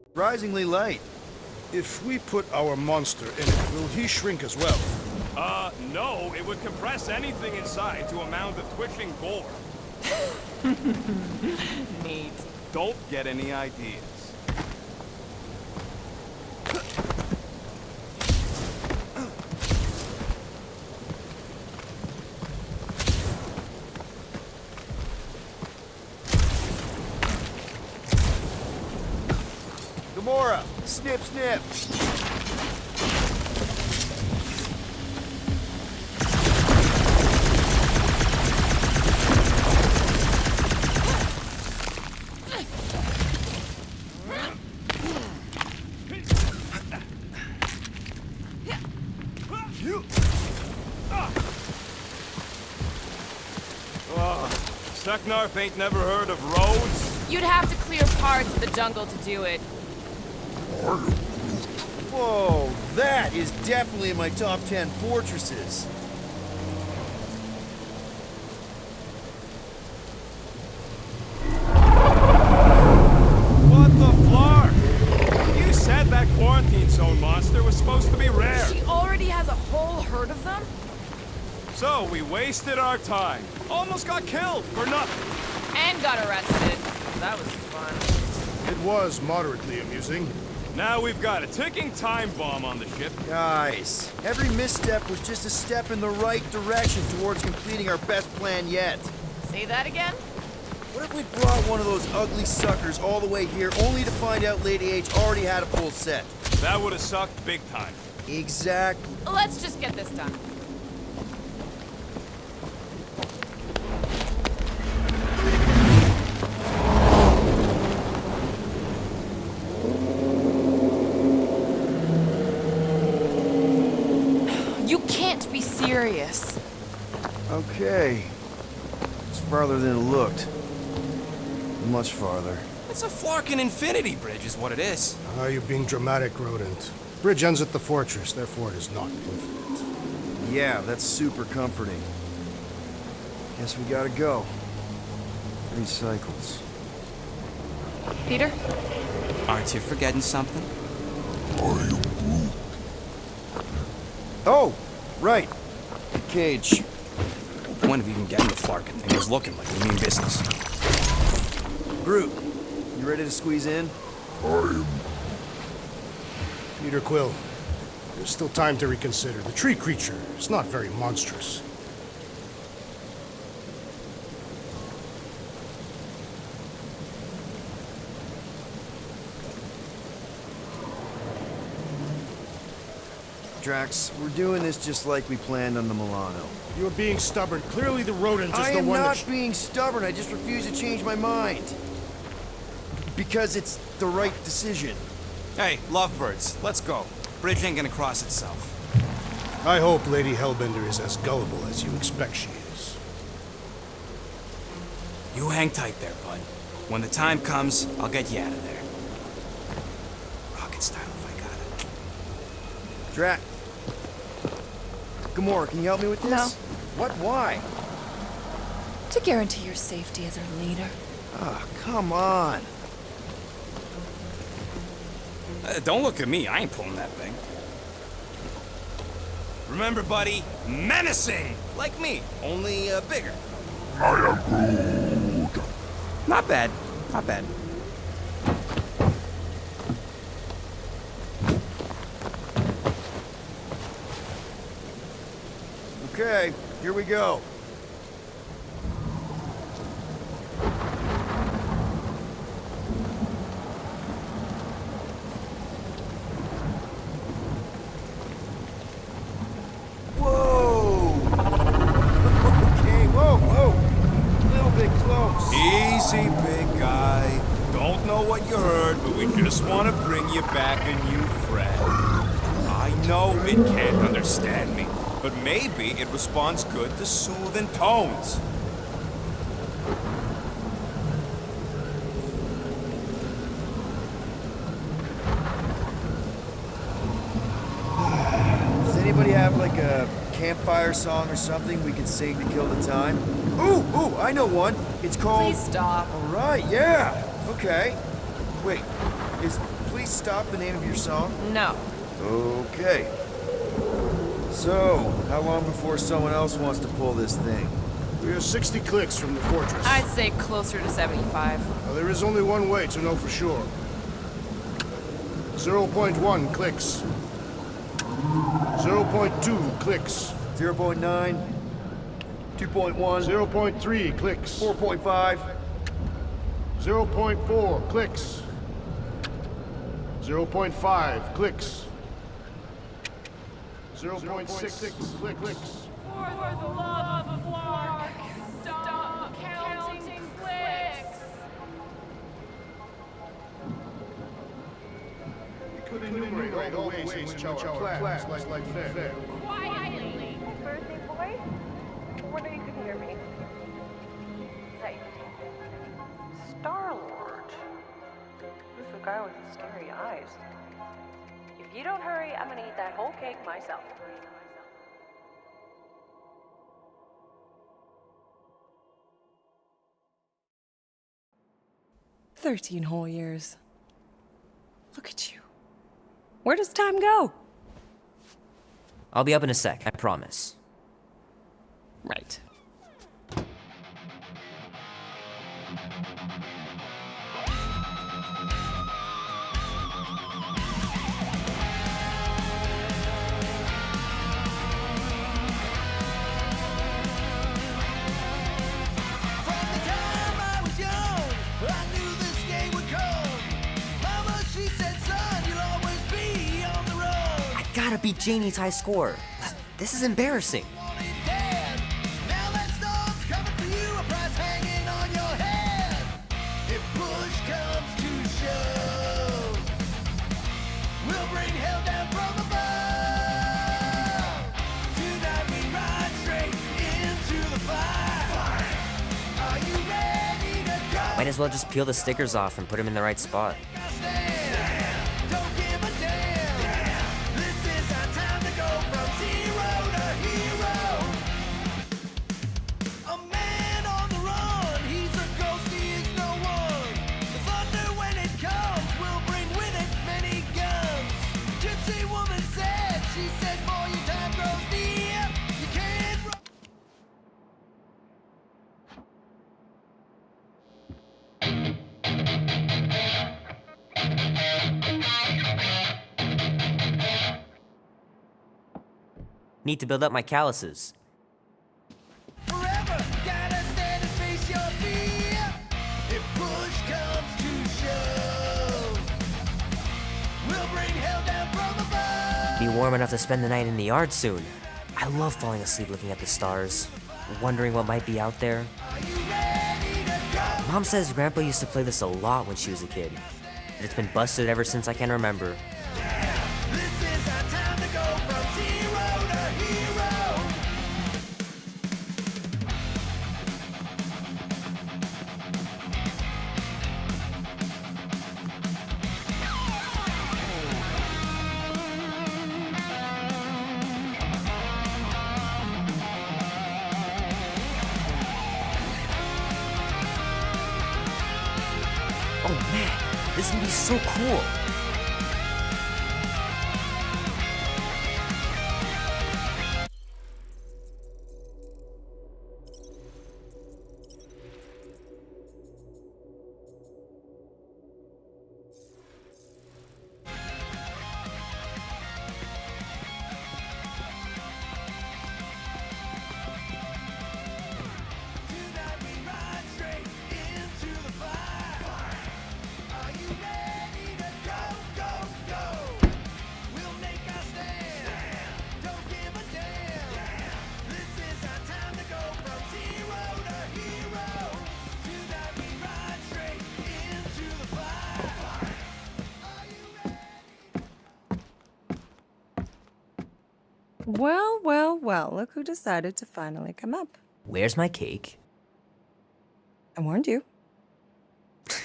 Surprisingly light. If we put our monster in it, will he shrink as well? No, it would compress anything inside to a mound of twitching gore. Neat. Don't get any ideas. Gamora, snip, snip. Seknarf ain't never heard of roads? You'd have to clear parts of the jungle to do it. Whoa, that is definitely in my top 10 fortresses. What the flark? You said that quarantine zone monster was supposed to be rare. She already has a whole herd of them? So we wasted our time. Almost got killed for nothing. And got arrested. That was fun. It was moderately amusing. Now we've got a ticking time bomb on the ship. Guys, every misstep was just a step in the right direction towards completing our best plan yet. Say that again? What if we brought one of those ugly suckers all the way here only to find out Lady H already had a full set? That would have sucked big time. Exactly. Let's just get this done. You can't be serious. Okay. It's farther than it looked. Much farther. It's a flarkin' infinity bridge is what it is. Ah, you're being dramatic, Rodent. Bridge ends at the fortress, therefore it is not infinite. Yeah, that's super comforting. Guess we gotta go. 3 cycles. Peter? Aren't you forgetting something? Oh, right. The cage. The point of even getting the flarkin' thing was looking like we mean business. Groot, you ready to squeeze in? Peter Quill, there's still time to reconsider. The tree creature is not very monstrous. Drax, we're doing this just like we planned on the Milano. You're being stubborn. Clearly the rodent is I the am one not that... being stubborn, I just refuse to change my mind. Because it's the right decision. Hey, lovebirds, let's go. Bridge ain't gonna cross itself. I hope Lady Hellbender is as gullible as you expect she is. You hang tight there, bud. When the time comes, I'll get you out of there. Rocket style if I got it. Drax. Gamora, can you help me with this? No. What? Why? To guarantee your safety as our leader. Ah, come on. Don't look at me. I ain't pulling that thing. Remember, buddy, menacing! Like me, only bigger. Not bad. Not bad. Okay, here we go. Whoa! Okay, whoa! A little bit close. Easy, big guy. Don't know what you heard, but we just want to bring you back a new friend. I know it can't understand me, but maybe it responds good to soothing tones. Does anybody have like a campfire song or something we can sing to kill the time? Ooh, I know one. It's called... Please stop. All right, yeah. Okay. Wait, is Please Stop the name of your song? No. Okay. So, how long before someone else wants to pull this thing? We are 60 clicks from the fortress. I'd say closer to 75. Now, there is only one way to know for sure. 0.1 clicks. 0.2 clicks. 0.9, 2.1, 0.3 clicks. 4.5, 0.4 clicks. 0.5 clicks. 0.6 clicks. For the love of Mark, stop counting clicks. We could enumerate all the ways in which our class like fair. Quietly. Birthday boy? Wonder you could hear me. Is that your Star-Lord? Who's the guy with the scary eyes? If you don't hurry, I'm gonna eat that whole cake myself. 13 whole years. Look at you. Where does time go? I'll be up in a sec, I promise. Right. Gotta beat Janie's high score. This is embarrassing. Might as well just peel the stickers off and put them in the right spot. Need to build up my calluses. Be warm enough to spend the night in the yard soon. I love falling asleep looking at the stars, wondering what might be out there. Mom says Grandpa used to play this a lot when she was a kid. And it's been busted ever since I can remember. Oh man, this is gonna be so cool. Well, well, well, look who decided to finally come up. Where's my cake? I warned you.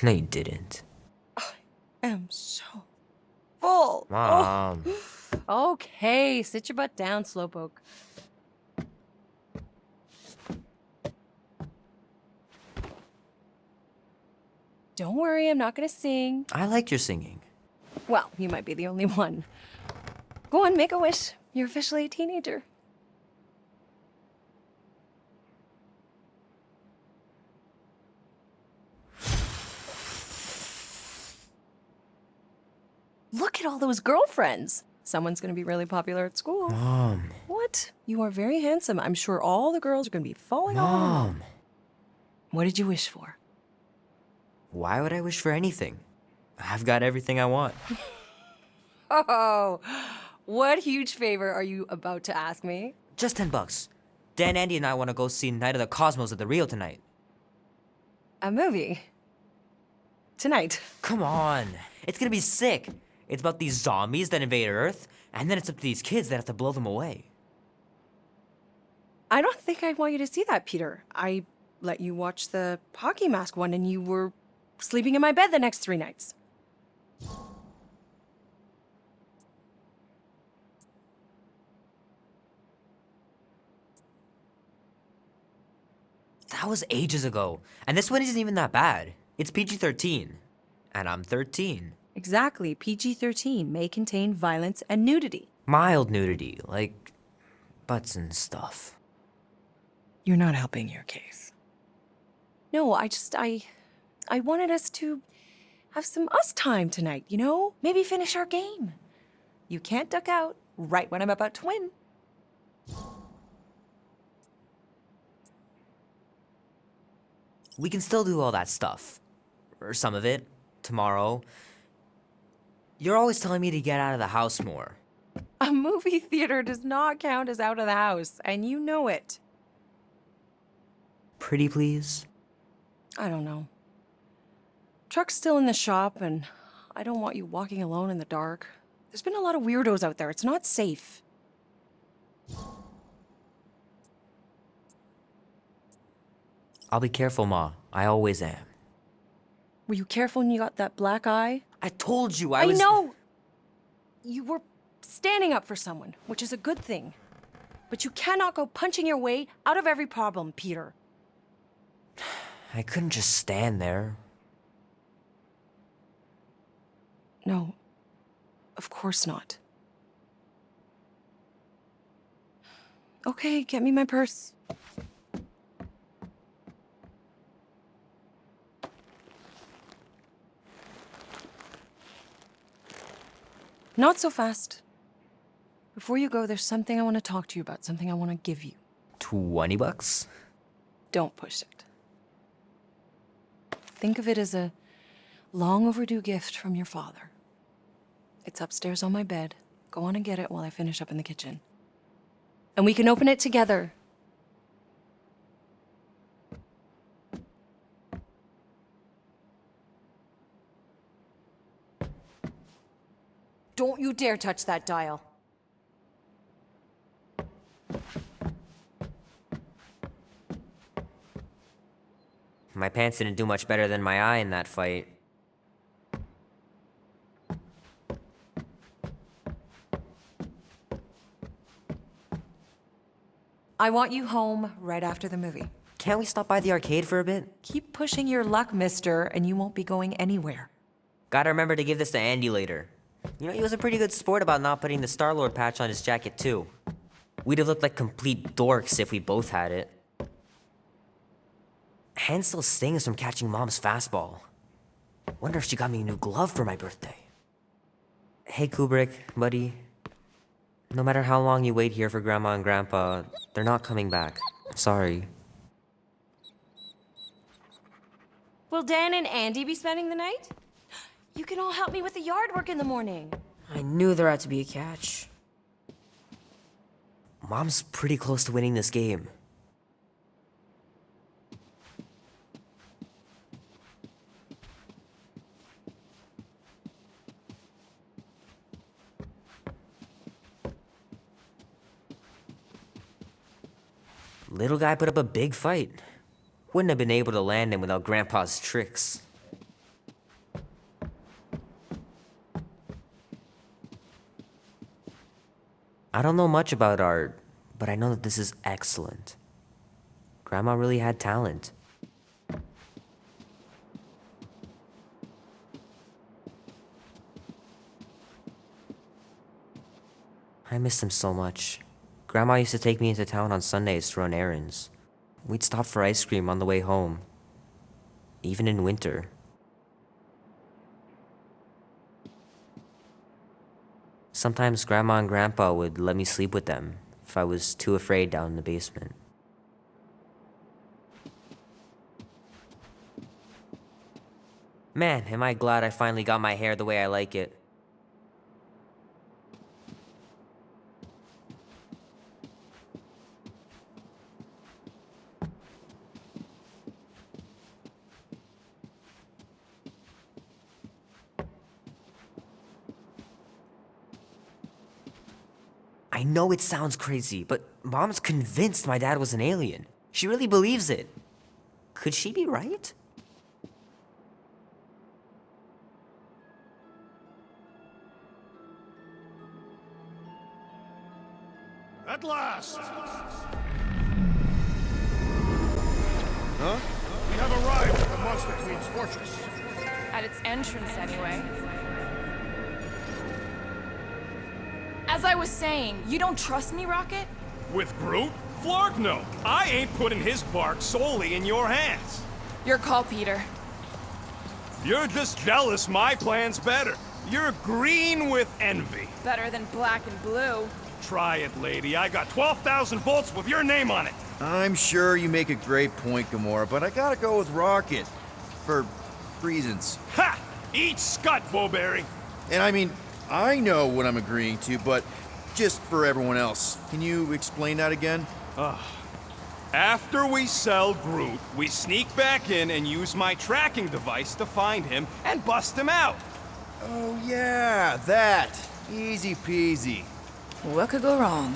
No, you didn't. I am so full. Mom. Oh. Okay, sit your butt down, Slowpoke. Don't worry, I'm not gonna sing. I like your singing. Well, you might be the only one. Go on, make a wish. You're officially a teenager. Look at all those girlfriends. Someone's gonna be really popular at school. Mom. What? You are very handsome. I'm sure all the girls are gonna be falling all over you. Mom. What did you wish for? Why would I wish for anything? I've got everything I want. Oh, what huge favor are you about to ask me? Just $10. Dan, Andy, and I want to go see Night of the Cosmos at the Rio tonight. A movie. Tonight. Come on. It's gonna be sick. It's about these zombies that invade Earth, and then it's up to these kids that have to blow them away. I don't think I want you to see that, Peter. I let you watch the hockey mask one and you were sleeping in my bed the next 3 nights. That was ages ago. And this one isn't even that bad. It's PG-13. And I'm 13. Exactly. PG-13 may contain violence and nudity. Mild nudity, like butts and stuff. You're not helping your case. No, I wanted us to have some us time tonight, you know? Maybe finish our game. You can't duck out right when I'm about to win. We can still do all that stuff. Or some of it. Tomorrow. You're always telling me to get out of the house more. A movie theater does not count as out of the house, and you know it. Pretty please? I don't know. Truck's still in the shop, and I don't want you walking alone in the dark. There's been a lot of weirdos out there. It's not safe. I'll be careful, Ma. I always am. Were you careful when you got that black eye? I told you I was- know! You were standing up for someone, which is a good thing. But you cannot go punching your way out of every problem, Peter. I couldn't just stand there. No, of course not. Okay, get me my purse. Not so fast. Before you go, there's something I want to talk to you about, something I want to give you. $20? Don't push it. Think of it as a long overdue gift from your father. It's upstairs on my bed. Go on and get it while I finish up in the kitchen. And we can open it together. Don't you dare touch that dial. My pants didn't do much better than my eye in that fight. I want you home right after the movie. Can't we stop by the arcade for a bit? Keep pushing your luck, mister, and you won't be going anywhere. Gotta remember to give this to Andy later. You know, he was a pretty good sport about not putting the Star-Lord patch on his jacket, too. We'd have looked like complete dorks if we both had it. Hand still stings from catching Mom's fastball. Wonder if she got me a new glove for my birthday. Hey, Kubrick, buddy. No matter how long you wait here for Grandma and Grandpa, they're not coming back. Sorry. Will Dan and Andy be spending the night? You can all help me with the yard work in the morning. I knew there had to be a catch. Mom's pretty close to winning this game. Little guy put up a big fight. Wouldn't have been able to land him without Grandpa's tricks. I don't know much about art, but I know that this is excellent. Grandma really had talent. I miss them so much. Grandma used to take me into town on Sundays to run errands. We'd stop for ice cream on the way home, even in winter. Sometimes Grandma and Grandpa would let me sleep with them if I was too afraid down in the basement. Man, am I glad I finally got my hair the way I like it. I know it sounds crazy, but Mom's convinced my dad was an alien. She really believes it. Could she be right? At last! Huh? We have arrived at the Monster Queen's fortress. At its entrance, anyway. As I was saying, you don't trust me, Rocket? With Groot? Flark, no. I ain't putting his bark solely in your hands. Your call, Peter. You're just jealous my plan's better. You're green with envy. Better than black and blue. Try it, lady. I got 12,000 volts with your name on it. I'm sure you make a great point, Gamora, but I gotta go with Rocket. For reasons. Ha! Eat scut, Bowberry. And I mean, I know what I'm agreeing to, but just for everyone else, can you explain that again? After we sell Groot, we sneak back in and use my tracking device to find him and bust him out. Oh yeah, that. Easy peasy. What could go wrong?